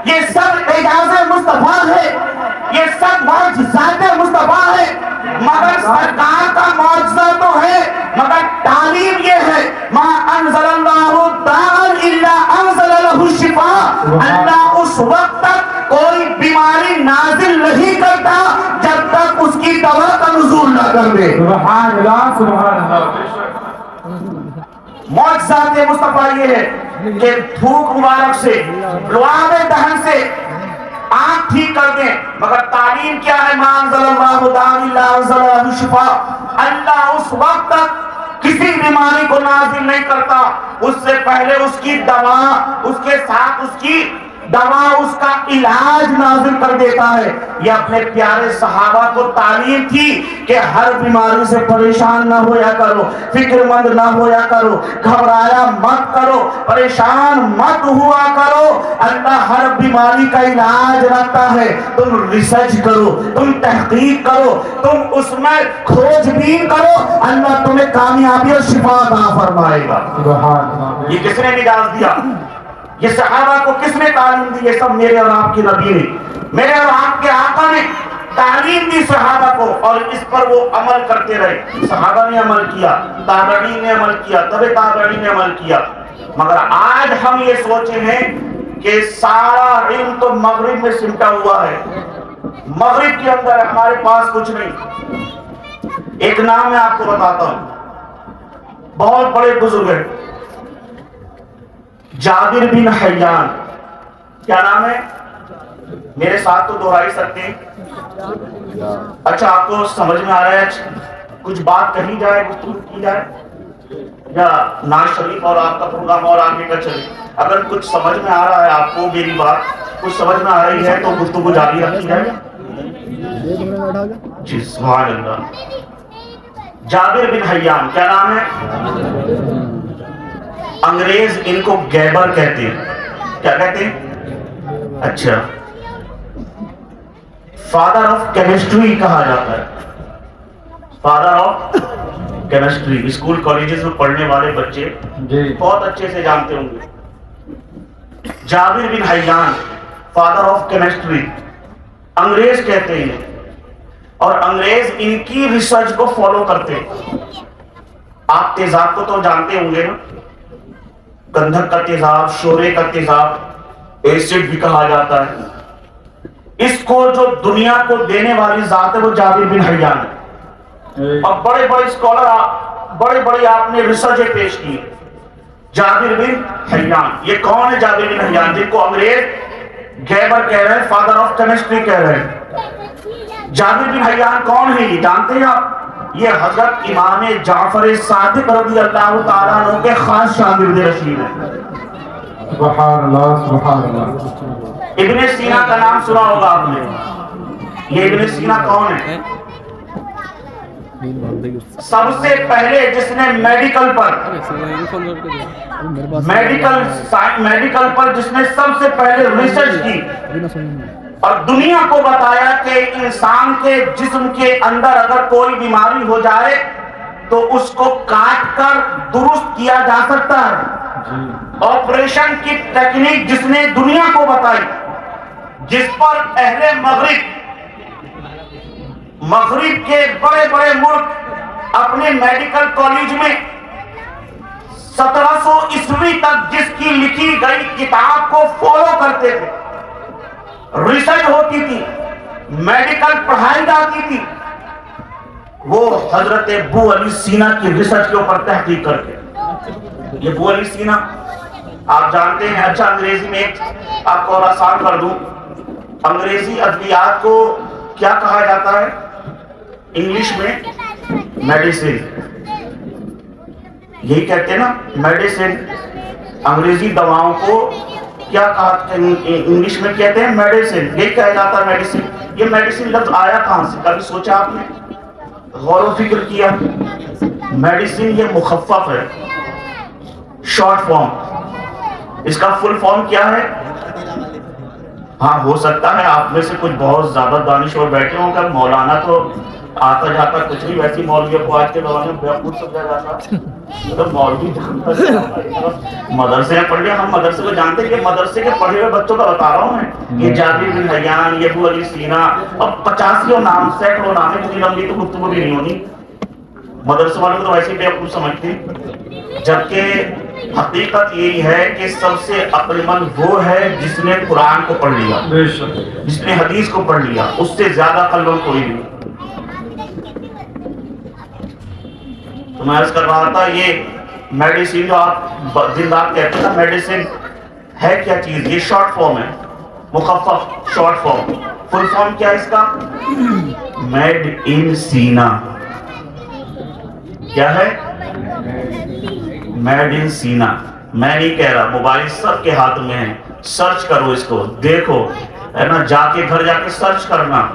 یہ سب اعجاز مصطفیٰ ہے، یہ سب معجزات مصطفیٰ ہے، مگر سرکار کا معجزہ تو ہے، مگر تعلیم یہ ہے ما انزل اللہ داء الا انزل له الشفاء۔ اللہ اس وقت تک کوئی بیماری نازل نہیں کرتا جب تک اس کی دوا کا نزول نہ کر دے۔ سبحان اللہ سبحان اللہ۔ معجزات مصطفیٰ یہ ہے کہ تھوک مبارک سے، لعاب دہن سے آنکھ ٹھیک کر دیں، مگر تعلیم کیا ہے؟ ما انزل اللہ داء الا انزل له الشفاء۔ اللہ اس وقت تک کسی بیماری کو نازل نہیں کرتا، اس سے پہلے اس کی دوا، اس کے ساتھ اس کی دوا، اس کا علاج نازل کر دیتا ہے۔ یہ اپنے پیارے صحابہ کو تعلیم تھی کہ ہر بیماری سے پریشان نہ ہویا کرو، فکر مند نہ ہویا کرو، گھبرایا مت کرو، پریشان مت ہوا کرو، اللہ ہر بیماری کا علاج رکھتا ہے۔ تم ریسرچ کرو، تم تحقیق کرو، تم اس میں کھوج بین کرو، اللہ تمہیں کامیابی اور شفا عطا فرمائے گا۔ سبحان اللہ۔ یہ کس نے مزاج دیا؟ یہ صحابہ کو کس نے تعلیم دی؟ یہ سب میرے اور آپ کے نبی نے، میرے اور آپ کے آقا نے تعلیم دی صحابہ کو، اور اس پر وہ عمل کرتے رہے۔ صحابہ نے عمل کیا، تابعین نے عمل کیا، تبع تابعین نے عمل کیا، مگر آج ہم یہ سوچے ہیں کہ سارا علم تو مغرب میں سمٹا ہوا ہے، مغرب کے اندر ہمارے پاس کچھ نہیں۔ ایک نام میں آپ کو بتاتا ہوں، بہت بڑے بزرگ ہیں، جابر بن حیان۔ کیا نام ہے؟ میرے ساتھ تو دہرا ہی سکتے ہیں۔ اچھا آپ کو سمجھ میں آ رہا ہے کچھ بات کہی جائے، گفتگو کی جائے، یا ناز شریف اور آپ کا پروگرام اور آگے کا چلے؟ اگر کچھ سمجھ میں آ رہا ہے آپ کو، میری بات کچھ سمجھ میں آ رہی ہے تو گفتگو جاری رکھی جائے۔ جی سبحان اللہ۔ جابر بن حیان، کیا نام ہے؟ انگریز ان کو گیبر کہتے ہیں۔ کیا کہتے ہیں؟ اچھا، فادر آف کیمسٹری کہا جاتا ہے، father of chemistry. School colleges میں پڑھنے والے بچے بہت اچھے سے جانتے ہوں گے۔ جابر بن حیان فادر آف کیمسٹری انگریز کہتے ہیں، اور انگریز ان کی ریسرچ کو فالو کرتے ہیں۔ آپ تیزاب کو تو جانتے ہوں گے نا، گندھک کا تیزاب، شورے کا تیزاب، ایسڈ بھی کہا جاتا ہے۔ اس کو جو دنیا کو دینے والی ذات ہے وہ جابر بن حیان ہے، اور بڑے بڑے اسکالر، بڑے بڑے آپ نے ریسرچ پیش کی۔ جابر بن حیان، یہ کون ہے جابر بن حیان؟ جن کو انگریز گیبر کہہ رہے ہیں، فادر آف کیمسٹری کہہ رہے ہیں۔ جابر بن حیان کون ہے یہ جانتے ہیں آپ؟ یہ حضرت امام جعفر صادق رضی اللہ تعالیٰ عنہ کے خاص شاگرد رشید ہیں۔ سبحان اللہ سبحان اللہ۔ ابن سینا کا نام سنا ہوگا آپ نے۔ یہ ابن سینا کون ہے؟ سب سے پہلے جس نے میڈیکل پر جس نے سب سے پہلے ریسرچ کی اور دنیا کو بتایا کہ انسان کے جسم کے اندر اگر کوئی بیماری ہو جائے تو اس کو کاٹ کر درست کیا جا سکتا ہے۔ آپریشن کی ٹیکنیک جس نے دنیا کو بتائی، جس پر اہل مغرب کے بڑے بڑے ملک اپنے میڈیکل کالج میں 1700 عیسوی تک جس کی لکھی گئی کتاب کو فالو کرتے تھے، ریسرچ ہوتی تھی، میڈیکل پڑھائی جاتی تھی، وہ حضرت ابو علی سینا کی ریسرچ کے اوپر تحقیق کر کے۔ یہ ابو علی سینا آپ جانتے ہیں۔ اچھا انگریزی میں ایک آپ کو اور آسان کر دوں، انگریزی ادویات کو کیا کہا جاتا ہے؟ انگلش میں میڈیسن، یہی کہتے ہیں نا میڈیسن۔ انگریزی دواؤں کو کیا کہا؟ انگلش میں کہتے ہیں میڈیسن، یہی کہا جاتا ہے میڈیسن۔ یہ میڈیسن لفظ آیا کہاں سے؟ کبھی سوچا آپ نے؟ غور و فکر کیا؟ میڈیسن یہ مخفف ہے، شارٹ فارم۔ اس کا فل فارم کیا ہے؟ ہاں ہو سکتا ہے آپ میں سے کچھ بہت زیادہ دانشور بیٹھے ہوں کہ مولانا تو آتا جاتا کچھ نہیں، ویسی مولویوں کو آج کے دور میں بیوقوف سمجھا جاتا۔ مطلب مولوی مدرسے میں پڑھ لیا، ہم مدرسے کو جانتے ہیں کہ مدرسے کے پڑھے ہوئے بچوں کا بتا رہا ہوں میں، یہ جابر بن حیان، یہ ابو علی سینا، اب 85 نام، سینکڑوں نام ہے، اتنی لمبی تو گفتگو بھی نہیں ہونی۔ مدرسے والوں کو تو ویسے بیوقوف سمجھتے ہیں، جبکہ حقیقت یہی ہے کہ سب سے عقل مند وہ ہے جس نے قرآن کو پڑھ لیا، جس نے حدیث کو پڑھ لیا، اس سے زیادہ عقل مند کوئی نہیں۔ تو میں عرض کر رہا تھا یہ میڈیسن جو آپ دن رات کہتے ہیں نا میڈیسن ہے کیا چیز؟ یہ شارٹ فارم ہے، مخفف شارٹ فارم۔ فل فارم کیا ہے اس کا؟ میڈ ان سینا۔ کیا ہے؟ میڈ ان سینا۔ میں نہیں کہہ رہا، موبائل سب کے ہاتھ میں ہے، سرچ کرو اس کو، دیکھو ہے نا، جا کے گھر جا کے سرچ کرنا،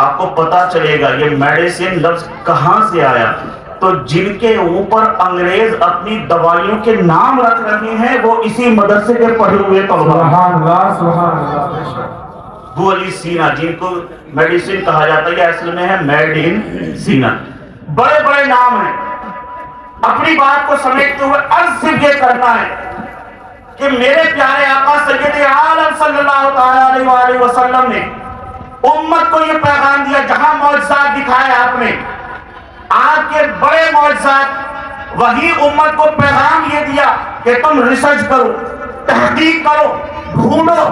آپ کو پتا چلے گا یہ میڈیسن لفظ کہاں سے آیا۔ تو جن کے اوپر انگریز اپنی دوائیوں کے نام رکھ رہے ہیں وہ اسی مدرسے کے پڑھے ہوئے طلباء۔ سبحان اللہ سبحان اللہ۔ ابو علی سینا جن کو میڈیسن کہا جاتا ہے، یہ اصل میں ہے میڈ ان سینا۔ بڑے بڑے نام ہیں۔ اپنی بات کو سمیٹتے ہوئے عرض صرف یہ کرنا ہے کہ میرے پیارے آقا سید عالم صلی اللہ تعالیٰ علیہ وآلہ وسلم نے امت کو یہ پیغام دیا، جہاں معجزات دکھائے آپ نے، آپ کے بڑے معجزات، وہی امت کو پیغام یہ دیا کہ تم ریسرچ کرو، تحقیق کرو، ڈھونڈو،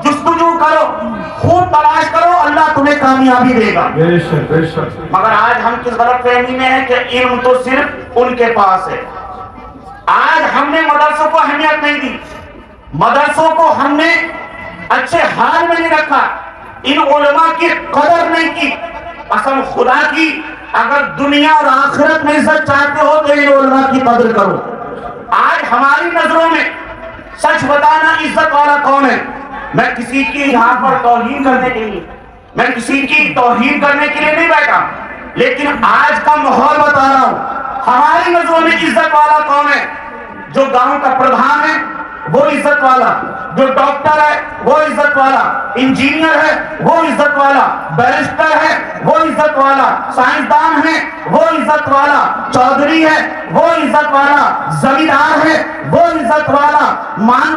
جستجو کرو، خوب تلاش کرو، اللہ تمہیں کامیابی دے گا۔ بے شک بے شک۔ مگر آج ہم کس غلط فہمی میں ہیں کہ علم تو صرف ان کے پاس ہے۔ آج ہم نے مدرسوں کو اہمیت نہیں دی، مدرسوں کو ہم نے اچھے حال میں نہیں رکھا، ان علماء کی قدر نہیں کی۔ قسم خدا کی اگر دنیا اور آخرت میں عزت چاہتے ہو تو ان علماء کی قدر کرو۔ آج ہماری نظروں میں سچ بتانا عزت والا کون ہے؟ میں کسی کی یہاں پر توہین کرنے کے لیے، میں کسی کی توہین کرنے کے لیے نہیں بیٹھا، لیکن آج کا ماحول بتا رہا ہوں۔ ہماری نظروں میں عزت والا کون ہے؟ جو گاؤں کا پردھان ہے وہ عزت والا، جو ڈاکٹر ہے وہ عزت والا، انجینئر ہے وہ عزت والا، بیرسٹر ہے وہ عزت والا، سائنسدان ہے وہ عزت والا، چودھری ہے وہ عزت والا، زمیندار ہے وہ عزت والا،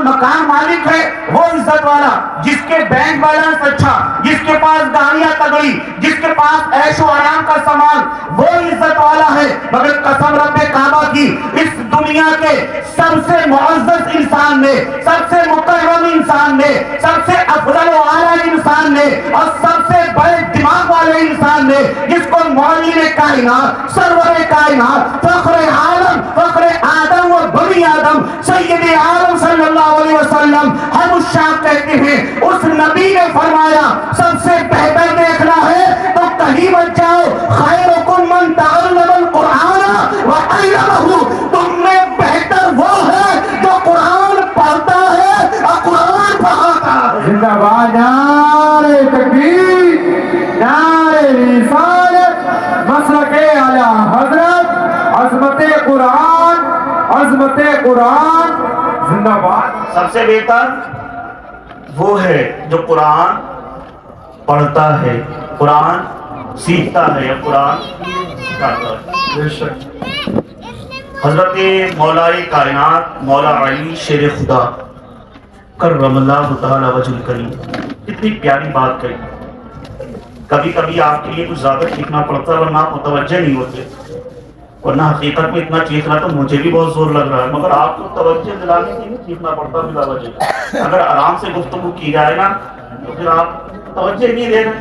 مکان مالک ہے وہ عزت والا، جس کے بینک بیلنس اچھا، جس کے پاس گاڑیاں تگڑی، جس کے پاس عیش و آرام کا سامان، وہ عزت والا ہے۔ مگر قسم رب کعبہ کی، اس دنیا کے سب سے معزز انسان نے، سب سے مکرم انسان نے، سب سے افضل و اعلی انسان نے، اور سب سے بڑے دماغ والے انسان نے، جس کو معلم کائنات، سرور کائنات، فخر عالم، فخر آدم و بنی آدم، سید عالم صلی اللہ علیہ وسلم ہم الشام کہتے ہیں، اس نبی نے فرمایا سب سے بہتر دیکھنا ہے تو کہیں مت جاؤ، خیرکم من تعلم القرآن وعلمہ، تم میں بہتر وہ ہے جو قرآن پڑھتا ہے اور قرآن پڑھاتا ہے۔ زندہ باد نعرہ تکبیر، نعرہ رسالت، مسلک اعلی حضرت، عظمت قرآن، عظمت قرآن، زندہ باد۔ سب سے بہتر وہ ہے جو قرآن پڑھتا ہے، قرآن سیکھتا ہے یا قرآن سکھاتا ہے۔ بے شک حضرت مولائے کائنات مولا علی شیر خدا کرم اللہ تعالی وجہ الکریم، کتنی پیاری بات کہی۔ کبھی کبھی آپ کے لیے کچھ زیادہ سیکھنا پڑتا ہے ورنہ آپ متوجہ نہیں ہوتے، ورنہ حقیقت میں اتنا چیخنا تو مجھے بھی بہت زور لگ رہا ہے، مگر آپ کو توجہ دلانے کے لیے سیکھنا پڑتا بلا وجہ۔ اگر آرام سے گفتگو کی جائے نا تو پھر آپ توجہ نہیں دے رہے،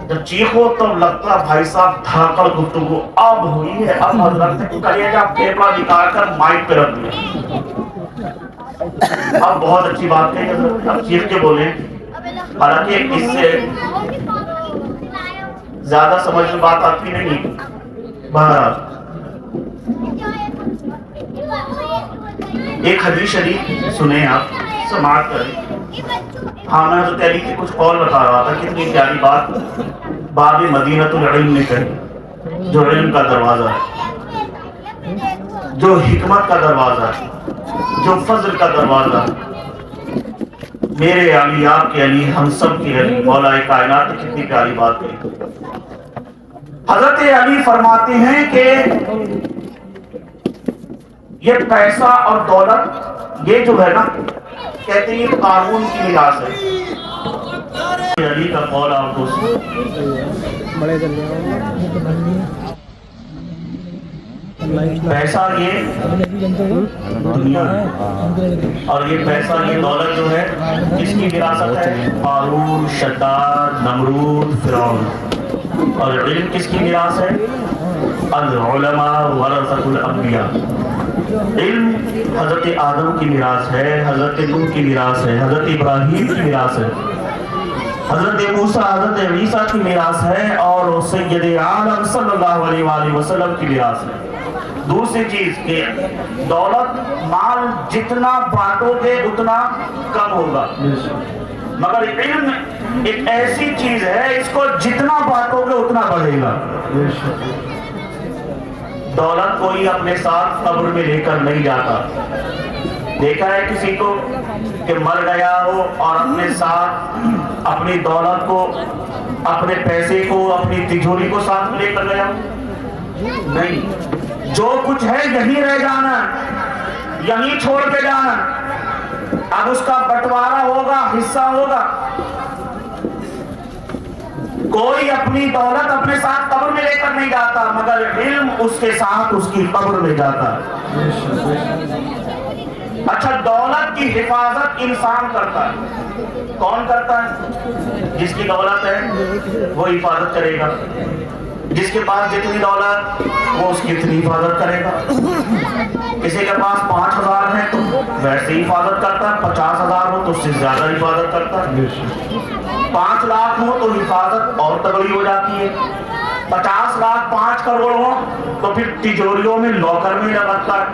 جب چیخو تو لگتا بھائی صاحب دھاکڑ گفتگو اب ہوئی ہے، اب حضرت نے کلیجہ پیپڑا نکال کر مائک پہ رکھ دیا۔ اب بہت اچھی بات ہے حضرت، اب چیخ کے بولیں، حالانکہ اس سے زیادہ سمجھ میں بات آتی نہیں۔ بہرحال ایک حدیث شریف سنیں، آپ سماعت کریں۔ ہاں میں حضرت علی کی کچھ قول بتا رہا تھا، کتنی پیاری بات باب مدینۃ العلم نے کہی، جو علم کا دروازہ ہے، جو حکمت کا دروازہ ہے، جو فضل کا دروازہ ہے، میرے علی، آپ کے علی، ہم سب کی علی، مولا کائنات نے کتنی پیاری بات کہی۔ حضرت علی فرماتے ہیں کہ یہ پیسہ اور دولت یہ جو ہے نا، کہتے ہیں یہ قانون کی میراث ہے۔ علی کا قول آپ کو پیسہ یہ دنیا ہے، اور یہ پیسہ یہ دولت جو ہے کس کی وراثت ہے؟ قارون، شداد، نمرود، فرعون۔ اور علم کس کی میراث ہے؟ العلماء ورثۃ الانبیاء۔ علم حضرت آدم کی میراث ہے، حضرت نوح کی میراث ہے، حضرت ابراہیم کی میراث ہے، حضرت موسیٰ، حضرت عیسیٰ کی میراث ہے، اور سید عالم صلی اللہ علیہ وآلہ وسلم کی میراث ہے۔ دوسری چیز کہ دولت مال جتنا بانٹو گے اتنا کم ہوگا، مگر علم ایک ایسی چیز ہے اس کو جتنا بانٹو گے اتنا بڑھے گا۔ دولت کوئی اپنے ساتھ قبر میں لے کر نہیں جاتا۔ دیکھا ہے کسی کو کہ مر گیا ہو اور اپنے ساتھ اپنی دولت کو، اپنے پیسے کو، اپنی تجوری کو ساتھ میں لے کر گیا؟ نہیں، جو کچھ ہے یہیں رہ جانا، یہیں چھوڑ کے جانا۔ اب اس کا بٹوارا ہوگا، حصہ ہوگا۔ کوئی اپنی دولت اپنے ساتھ قبر میں لے کر نہیں جاتا، مگر علم اس کے ساتھ اس کی قبر میں جاتا ہے۔ اچھا، دولت کی حفاظت انسان کرتا ہے۔ کون کرتا ہے؟ جس کی دولت ہے وہ حفاظت کرے گا، جس کے پاس جتنی دولت وہ اس کی اتنی حفاظت کرے گا۔ کسی کے پاس 5,000 ہے تو ویسے ہی حفاظت کرتا ہے، 50,000 ہو تو اس سے زیادہ حفاظت کرتا ہے، 5 لاکھ ہو تو حفاظت اور تگڑی ہو جاتی ہے، 50 لاکھ 5 کروڑ ہو تو پھر تجوریوں میں لاکر میں لگتا ہے۔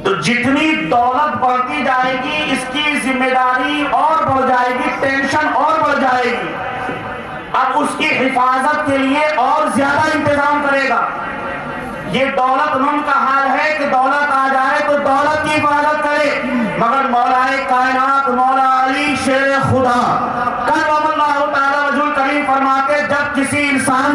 تو جتنی دولت بڑھتی جائے گی اس کی ذمہ داری اور بڑھ جائے گی، ٹینشن اور بڑھ جائے گی۔ اب اس کی حفاظت کے لیے اور زیادہ انتظام کرے گا۔ یہ دولت مند کا حال ہے کہ دولت آ جائے تو دولت کی حفاظت کرے، مگر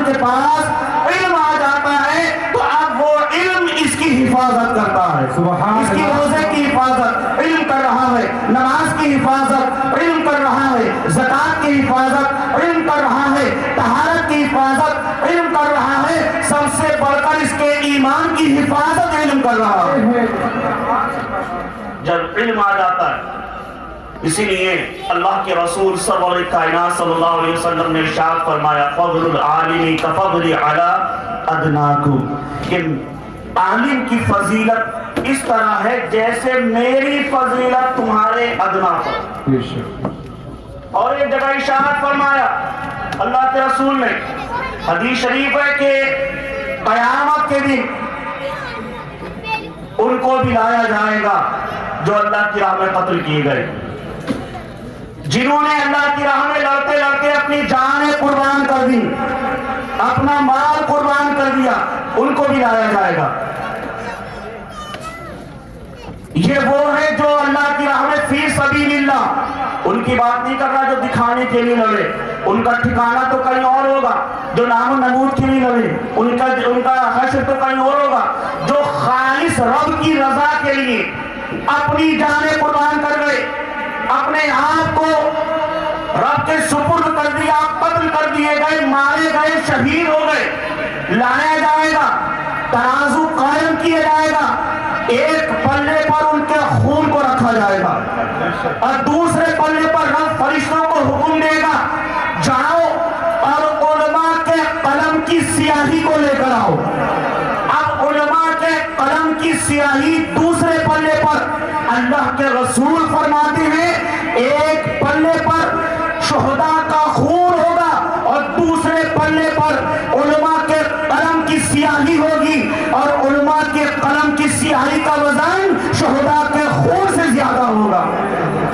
کے پاس علم آ جاتا ہے تو اب وہ علم اس کی حفاظت کرتا ہے، سبحان اس کی اللہ۔ روزے کی حفاظت علم کر رہا ہے، نماز کی حفاظت علم کر رہا ہے، زکوٰۃ کی حفاظت علم کر رہا ہے، طہارت کی حفاظت علم کر رہا ہے، سب سے بڑھ کر اس کے ایمان کی حفاظت علم کر رہا ہے۔ جب علم آ جاتا ہے، اسی لیے اللہ کے رسول سرور کائنات صلی اللہ علیہ وسلم نے ارشاد فرمایا فضل العالم کفضل علی ادناکم، کہ عالم کی فضیلت اس طرح ہے جیسے میری فضیلت تمہارے ادنا پر۔ بے شک۔ اور ایک جگہ ارشاد فرمایا اللہ کے رسول نے، حدیث شریف ہے کہ قیامت کے دن ان کو بھی لایا جائے گا جو اللہ کی راہ میں قتل کیے گئے، جنہوں نے اللہ کی راہ میں لڑتے لڑتے اپنی جانیں قربان کر دی، اپنا مال قربان کر دیا، ان کو بھی لایا جائے گا۔ یہ وہ ہے جو اللہ کی راہ میں فی سبیل اللہ، ان کی بات نہیں کر رہا جو دکھانے کے لیے لڑے، ان کا ٹھکانہ تو کہیں اور ہوگا، جو نام و نمود کے لیے لڑے ان کا حشر تو کہیں اور ہوگا، جو خالص رب کی رضا کے لیے اپنی جانیں قربان کر گئے، اپنے آپ کو رب کے سپرد کر دیا، قتل کر دیے گئے، مارے گئے، شہید ہو گئے، لایا جائے گا، ترازو قائم کیا جائے گا، ایک پلے پر ان کے خون کو رکھا جائے گا اور دوسرے پلے پر رب فرشتوں کو حکم دے گا جاؤ اور علماء کے قلم کی سیاہی کو لے کر آؤ۔ اب علماء کے قلم کی سیاہی دوسرے پلے پر، اللہ کے رسول فرماتے ہیں ایک پلے پر شہداء کا خون ہوگا اور دوسرے پلے پر علماء کے قلم کی سیاہی ہوگی، اور علماء کے قلم کی سیاہی کا وزن شہداء کے خون سے زیادہ ہوگا۔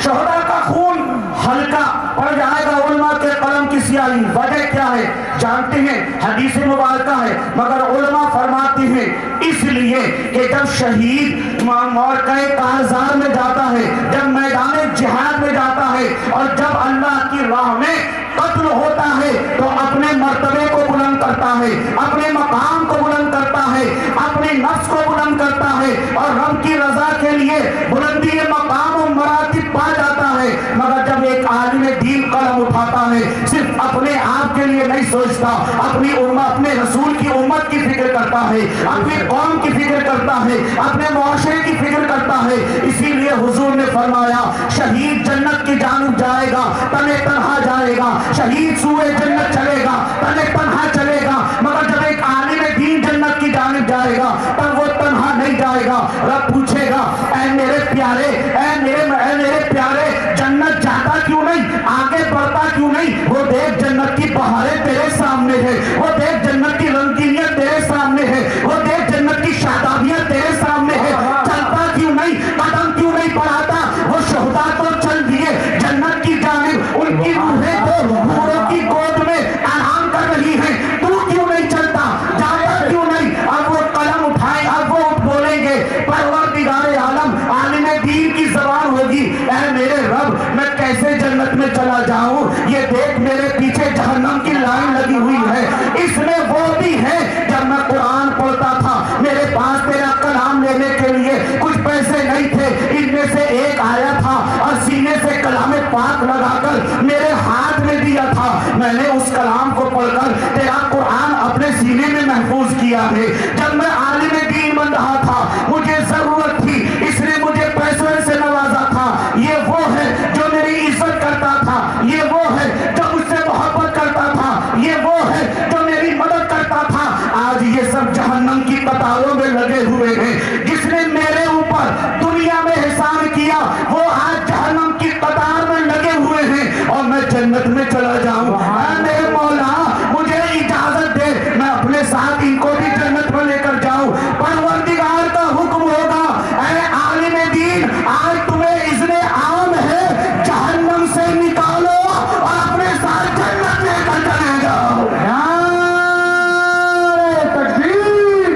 شہداء کا خون ہلکا پڑ جائے گا، علماء کے قلم کی سیاہی، وجہ کیا ہے جانتے ہیں؟ حدیث مبارکہ ہے، مگر علماء فرماتے ہیں اس لیے کہ جب شہید موقع کارزار میں جاتا ہے، جب میدان جہاد میں جاتا ہے اور جب اللہ کی راہ میں قتل ہوتا ہے تو اپنے مرتبے کو بلند کرتا ہے، اپنے مقام کو بلند کرتا ہے، اپنے نفس کو بلند کرتا ہے اور رب کی رضا کے لیے بلندی مقام و مراتب پا جاتا ہے۔ مگر جب ایک عالم دین قلم اٹھاتا ہے صرف اپنے آپ کے لیے نہیں سوچتا، اپنی امت، اپنے رسول کی امت کی فکر کرتا ہے، اپنی قوم کی فکر کرتا ہے، اپنے معاشرے کی فکر کرتا ہے۔ اسی لیے حضور نے فرمایا شہید جنت کی جانب جائے گا تنے تنہا جائے گا، شہید سوئے جنت چلے گا تنے تنہا چلے گا، مگر جب ایک عالم دین جنت کی جانب جائے گا تب وہ تنہا نہیں جائے گا۔ رب پوچھے گا اے میرے پیارے، اے میرے پیارے، جنت جاتا کیوں نہیں، آگے بڑھتا کیوں نہیں؟ وہ دیکھ جنت کی بہاریں تیرے سامنے ہے، وہ دیکھ جنت کی رنگینیاں تیرے سامنے ہے، وہ دیکھ جنت کی شادابیاں تیرے سامنے ہے، چلتا کیوں نہیں، قدم کیوں نہیں بڑھاتا؟ وہ شہداء تو چل دیے جنت کی جانب، ان کی روحیں تو حوروں کی گود میں آرام کر رہی ہیں، تو کیوں نہیں چلتا، جاتا کیوں نہیں؟ اب وہ قلم اٹھائے، اب وہ بولیں گے پروردگار عالم، عالم دین کی زبان ہوگی اے میرے رب میں کیسے جنت میں چلا جاؤں؟ یہ دیکھ میرے پیچھے جہنم کی لائن لگی ہوئی ہے۔ اس میں وہ بھی ہے جب میں قرآن پڑھتا تھا میرے پاس تیرا کلام لینے کے لیے کچھ پیسے نہیں تھے، ان میں سے ایک آیا تھا اور سینے سے کلام پاک لگا کر میرے ہاتھ میں دیا تھا، میں نے اس کلام کو پڑھ کر تیرا قرآن اپنے سینے میں محفوظ کیا ہے۔ جب میں عالم دین بن رہا تھا مجھے ضرورت تھی، اس نے مجھے پیسوں سے نوازا تھا، یہ وہ ہے جو میری عزت کرتا تھا، یہ وہ ہے جو مجھ سے محبت کرتا تھا، یہ وہ ہے جو میری مدد کرتا تھا۔ آج یہ سب جہنم کی قطاروں میں لگے ہوئے ہیں۔ جس نے میرے اوپر دنیا میں احسان کیا وہ آج جہنم کی قطار میں لگے ہوئے ہیں اور میں جنت میں چلا جاؤں۔ اے میرے مولا مجھے اجازت دے میں اپنے ساتھ ان کو بھی جنت میں لے کر جاؤں۔ پروردگار کا حکم ہوگا اے عالم دین آج تمہیں اذن عام ہے، جہنم سے نکالو اور اپنے ساتھ جنت لے کر چلے جاؤ۔ نعرہ تکبیر،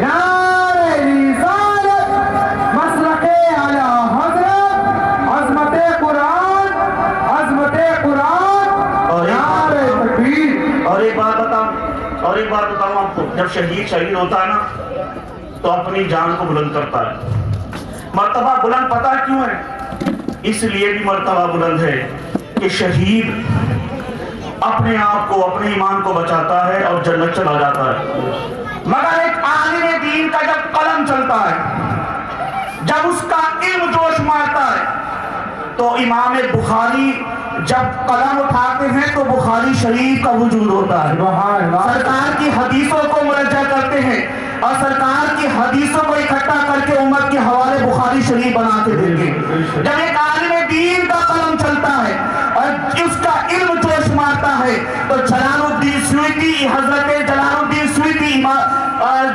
نعرہ رسالت، مسلک اعلی حضرت، عظمت قرآن، عظمت قرآن، نعرہ تکبیر۔ اور ایک بات بتاؤں، جب شہید ہوتا ہے نا تو اپنی جان کو بلند کرتا ہے. مرتبہ بلند پتہ کیوں ہے؟ اس لیے بھی مرتبہ بلند ہے کہ شہید اپنے آپ کو اپنے ایمان کو بچاتا ہے اور جنت چلا جاتا ہے. مگر ایک عالم دین کا جب قلم چلتا ہے، جب اس کا علم جوش مارتا ہے، تو امام بخاری جب قلم اٹھاتے ہیں تو بخاری شریف کا وجود ہوتا ہے. سرکار کی حدیثوں کو مرجع کرتے ہیں اور سرکار کی حدیثوں کو اکٹھا کر کے امت کے حوالے بخاری شریف بنا کے دیں گے. جب ایک عالم دین کا قلم چلتا ہے اور اس کا علم جوش مارتا ہے تو جلال الدین سیوطی، حضرت جلال الدین سیوطی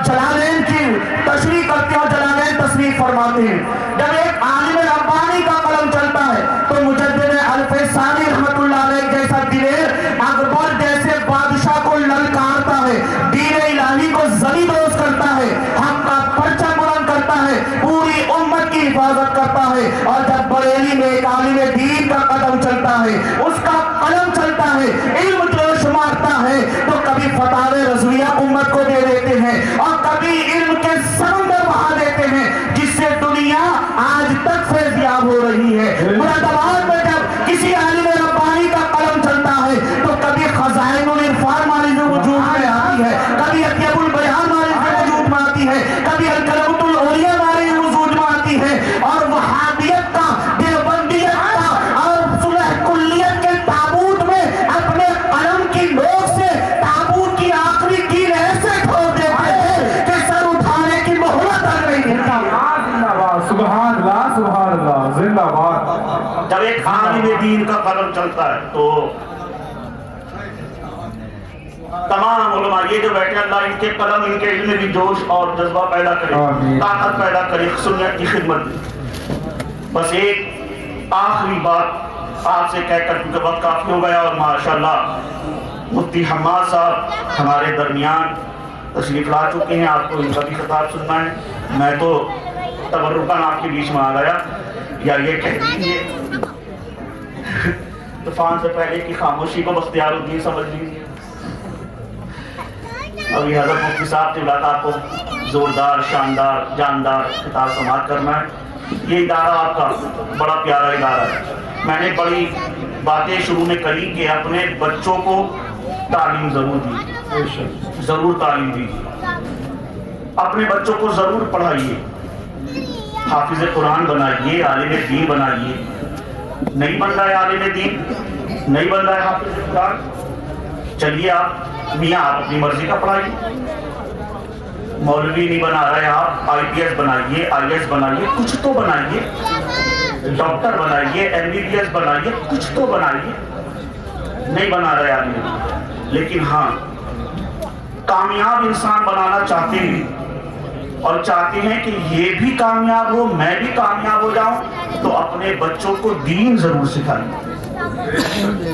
جلالین کی تشریح کرتے ہیں اور جلالین تصریح فرماتے ہیں. جب ایک عالم ربانی کا قلم چلتا ہے تو مجدد الفسانی رحمت اللہ علیہ جیسا دلیر اکبر جیسے بادشاہ کو للکارتا ہے، دین الہی کو زلیدوز کرتا ہے، حق کا پرچم بلند کرتا ہے، پوری امت کی حفاظت کرتا ہے. اور جب بریلی میں ایک عالم دین کا قدم چلتا ہے، اس کا قلم چلتا ہے، علم جوش مارتا ہے، تو کبھی فتاوی رضویہ امت کو دے دیتے ہیں اور کبھی علم کے سمندر بہا دیتے ہیں جس سے دنیا آج تک فیضیاب ہو رہی ہے. مراد آباد میں جب کسی عالم ربانی کا قلم چلتا ہے تو کبھی خزائن العرفان مالز وجود میں آتی ہے، کبھی اطیب البیان مالز وجود میں آتی ہے، کبھی الکلمۃ العلیاء مالز وجود میں آتی ہے. اور وہابیت کا، دیوبندیت کا اور صلح کلیت کے تابوت میں اپنے قلم کی نوک سے تابوت کی آخری کیل ایسے کھول دیتے ہیں کہ سر اٹھانے کی مہلت تک نہیں دیتا. سبحان اللہ، سبحان اللہ، زندہ باد. جب ایک عالم دین کا قلم چلتا ہے تو تمام علماء یہ جو بیٹھے، اللہ ان کے قلم، ان کے علم میں بھی جوش اور جذبہ پیدا کرے، طاقت پیدا کرے سنت کی خدمت میں. بس ایک آخری بات آپ سے کہہ کر کیونکہ وقت کافی ہو گیا اور ماشاءاللہ مفتی حماد صاحب ہمارے درمیان تشریف لا چکے ہیں، آپ کو ان کا بھی خطاب سننا ہے. میں تو تبرکاً آپ کے بیچ میں آ گیا، یا یہ کہہ دیجیے طوفان سے پہلے کی خاموشی کو بختیار الدین سمجھ لیجیے. ابھی حضرت مفتی صاحب کی ملاقات کو زوردار، شاندار، جاندار خطاب سماعت کرنا ہے. یہ ادارہ آپ کا بڑا پیارا ادارہ ہے. میں نے بڑی باتیں شروع میں کری کہ اپنے بچوں کو تعلیم ضرور دیجیے، ضرور تعلیم دیجیے، اپنے بچوں کو ضرور پڑھائیے، حافظ قرآن بنائیے، عالم دین بنائیے. نہیں بن رہا ہے عالم دین، نہیں بن رہا ہے حافظ قرآن، چلیے آپ میاں آپ اپنی مرضی کا پڑھائیے. مولوی نہیں بنا رہے آپ، آئی پی ایس بنائیے، آئی ایس بنائیے، کچھ تو بنائیے، ڈاکٹر بنائیے، ایم بی بی ایس بنائیے، کچھ تو بنائیے. نہیں بنا رہے آدمی، لیکن ہاں کامیاب انسان بنانا چاہتے ہیں اور چاہتے ہیں کہ یہ بھی کامیاب ہو، میں بھی کامیاب ہو جاؤں، تو اپنے بچوں کو دین ضرور سکھائیں.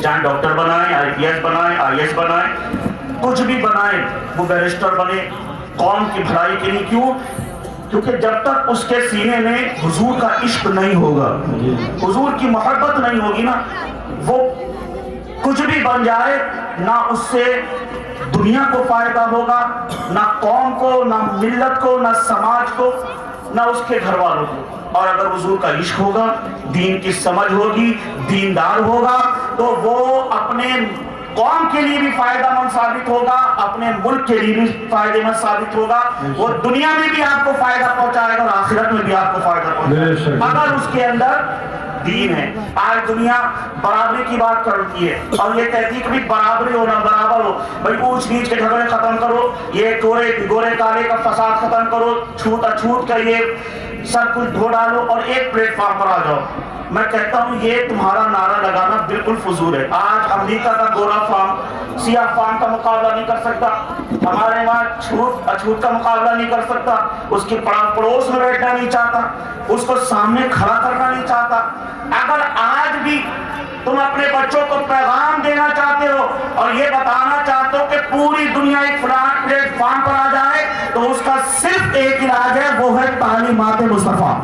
چاہے ڈاکٹر بنائیں، آئی پی ایس بنائیں، آئی ایس بنائیں، کچھ بھی بنائیں، وہ بیرسٹر بنے قوم کی بھلائی کے لیے. کیوں؟ کیونکہ جب تک اس کے سینے میں حضور کا عشق نہیں ہوگا، حضور کی محبت نہیں ہوگی نا، وہ کچھ بھی بن جائے نہ اس سے دنیا کو فائدہ ہوگا، نہ قوم کو، نہ ملت کو، نہ سماج کو، نہ اس کے گھر والوں کو. اور اگر حضور کا عشق ہوگا، دین کی سمجھ ہوگی، دیندار ہوگا، تو وہ اپنے قوم کے لیے بھی فائدہ مند ثابت ہوگا، اپنے ملک کے لیے بھی فائدہ مند ثابت ہوگا. وہ دنیا میں بھی آپ کو فائدہ پہنچائے گا اور آخرت میں بھی آپ کو فائدہ پہنچائے گا اگر اس کے اندر دین ہے. آج دنیا برابری کی بات کرتی ہے اور یہ کہتی ہے کہ برابری ہو، نہ برابر ہو. بھائی اونچ نیچ کے جھگڑے ختم کرو، یہ گورے کالے کا فساد ختم کرو، چھوٹ اچھوٹ کا یہ سب کچھ دھو ڈالو اور ایک پلیٹ فارم پر آ جاؤ. میں کہتا ہوں یہ تمہارا نعرہ لگانا بالکل فضول ہے. آج امریکہ کا گورا فارم سیاہ فارم کا مقابلہ نہیں کر سکتا، ہمارے وہاں چھوٹ اچھوٹ کا مقابلہ نہیں کر سکتا، اس کی پڑوس میں بیٹھنا نہیں چاہتا، اس کو سامنے کھڑا کرنا نہیں چاہتا. اگر آج بھی تم اپنے بچوں کو پیغام دینا چاہتے ہو اور یہ بتانا چاہتے ہو کہ پوری دنیا ایک پلیٹ فارم پر آ جائے، تو اس کا صرف ایک علاج ہے، وہ ہے تعلیمات مصطفیٰ،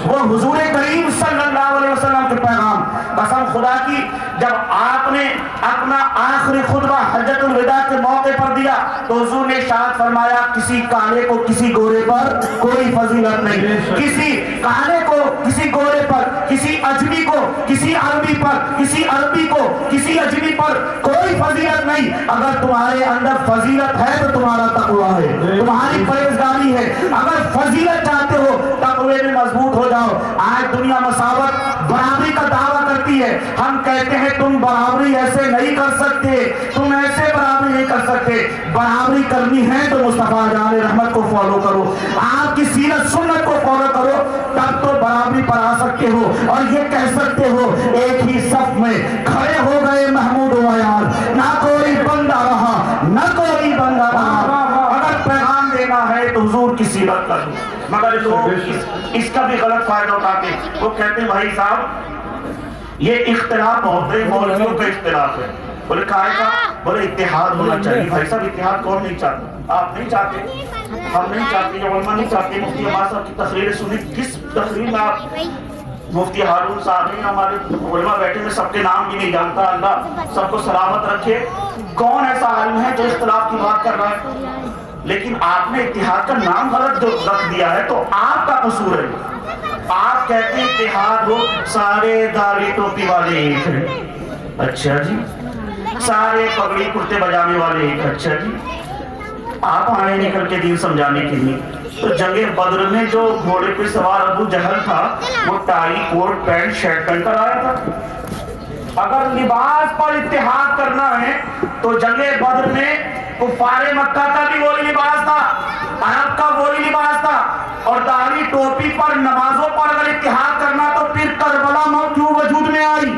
وہ حضور کریم صلی اللہ علیہ وسلم کے پیغام. قسم خدا کی جب آپ نے اپنا آخری خطبہ حجۃ الوداع کے موقع پر دیا تو حضور نے ارشاد فرمایا کسی کالے کو کسی گورے پر کوئی فضیلت نہیں، کسی کالے کو کسی گورے پر، کسی اجمی کو کسی عربی پر، کسی عربی کو کسی اجمی پر کوئی فضیلت نہیں۔ اگر تمہارے اندر فضیلت ہے تو تمہارا تقویٰ ہے، تمہاری پرہیزگاری ہے۔ اگر فضیلت چاہتے ہو تقوی میں مضبوط ہو جاؤ۔ آج دنیا مساوت برابری کا دعویٰ کرتی ہے، ہم کہتے ہیں تم برابری ایسے نہیں کر سکتے، تم ایسے برابری نہیں کر سکتے۔ برابری کرنی ہے تو مصطفیٰ جان رحمت کو فالو کرو، آپ کی سیرت سنت کو فالو کرو، تب تو برابری پر آ سکتے ہو اور یہ کہہ سکتے ہو ایک ہی صف میں کھڑے ہو گئے محمود و عیال، نہ کوئی بندہ رہا نہ کوئی بندہ رہا۔ اگر پیغام دینا ہے تو حضور کی سیرت کر دو، مگر لوگ اس کا بھی غلط فائدہ اٹھاتے ہیں۔ وہ کہتے ہیں بھائی صاحب یہ اختلاف ہوتے ہیں، مولویوں کا اختلاف ہے۔ بولے کہا ہے بولے اتحاد ہونا چاہیے۔ بھائی صاحب اتحاد کون نہیں چاہتا؟ آپ نہیں چاہتے، ہم نہیں چاہتے، علماء نہیں چاہتے۔ مفتی عمار صاحب کی تقریر سنی، کس تقریر میں آپ مفتی ہارون صاحب ہیں، ہمارے علماء بیٹھے، میں سب کے نام بھی نہیں جانتا، اللہ سب کو سلامت رکھے۔ کون ایسا عالم ہے جو اختلاف کی بات کر رہا ہے؟ لیکن آپ نے اتحاد کا نام غلط جو رکھ دیا ہے تو آپ کا قصور ہے۔ آپ کہتے ہیں اتحاد ہو، سارے داڑھی ٹوپی والے ایک ہیں، اچھا جی، سارے پگڑی کرتے بجانے والے ایک، اچھا جی، آپ آئے نکل کے دین سمجھانے کے لیے۔ تو جنگ بدر میں جو گھوڑے پہ سوار ابو جہل تھا وہ ٹائی کوٹ پینٹ شرٹ پہن کر آیا تھا۔ اگر لباس پر اتحاد کرنا ہے تو جنگ بدر میں کفار مکہ کا بھی وہی لباس تھا، عرب کا وہی لباس تھا، اور داڑھی ٹوپی پر نمازوں پر اگر اتحاد کرنا تو پھر کربلا موت کیوں وجود میں آئی؟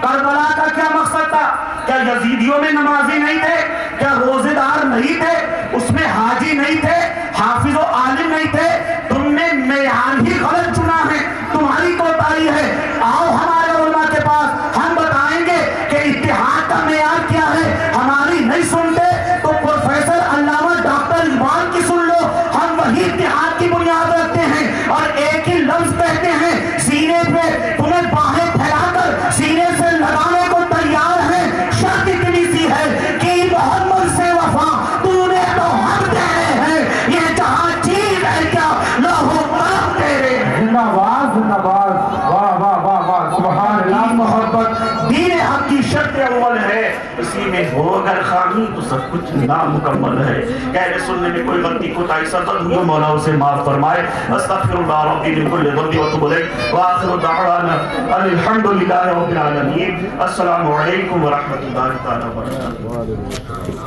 کربلا کا کیا مقصد تھا؟ کیا یزیدیوں میں نمازی نہیں تھے؟ کیا روزے دار نہیں تھے؟ اس میں حاجی نہیں تھے؟ حافظ و عالم نہیں تھے؟ تم نے معیار ہی غلط چنا ہے، تمہاری کوتاہی ہے۔ آؤ ہمارے علماء کے پاس، ہم بتائیں گے کہ اتحاد کا معیار کیا ہے۔ ہماری نہیں سنتے تو پروفیسر علامہ ڈاکٹر اقبال کی سن لو، ہم وہی اتحاد کی بنیاد رکھتے ہیں اور ایک ہی لفظ کہتے ہیں، سینے پہ تمہیں باہیں پھیلا کر سینے سے لگانے کو تیار ہیں۔ شرط اتنی سی ہے کہ محمد سے وفا تو نے تو حق دے ہیں، یہ جہاں چیز ہے کیا لوہو قلم تیرے۔ زندہ باد زندہ باد، واہ واہ واہ واہ، سبحان اللہ۔ محبت دین حق کی شرط اول ہے، اسی میں ہو اگر خامی تو سب کچھ نامکمل ہے۔ کہنے سننے میں کوئی غلطی کوتاہی سرزد ہوئی مولا اسے معاف فرمائے۔ استغفر اللہ ربی من کل ذنب واتوب الیہ، وآخر دعوانا ان الحمد للہ رب العالمین۔ السلام علیکم ورحمۃ اللہ تعالی وبرکاتہ۔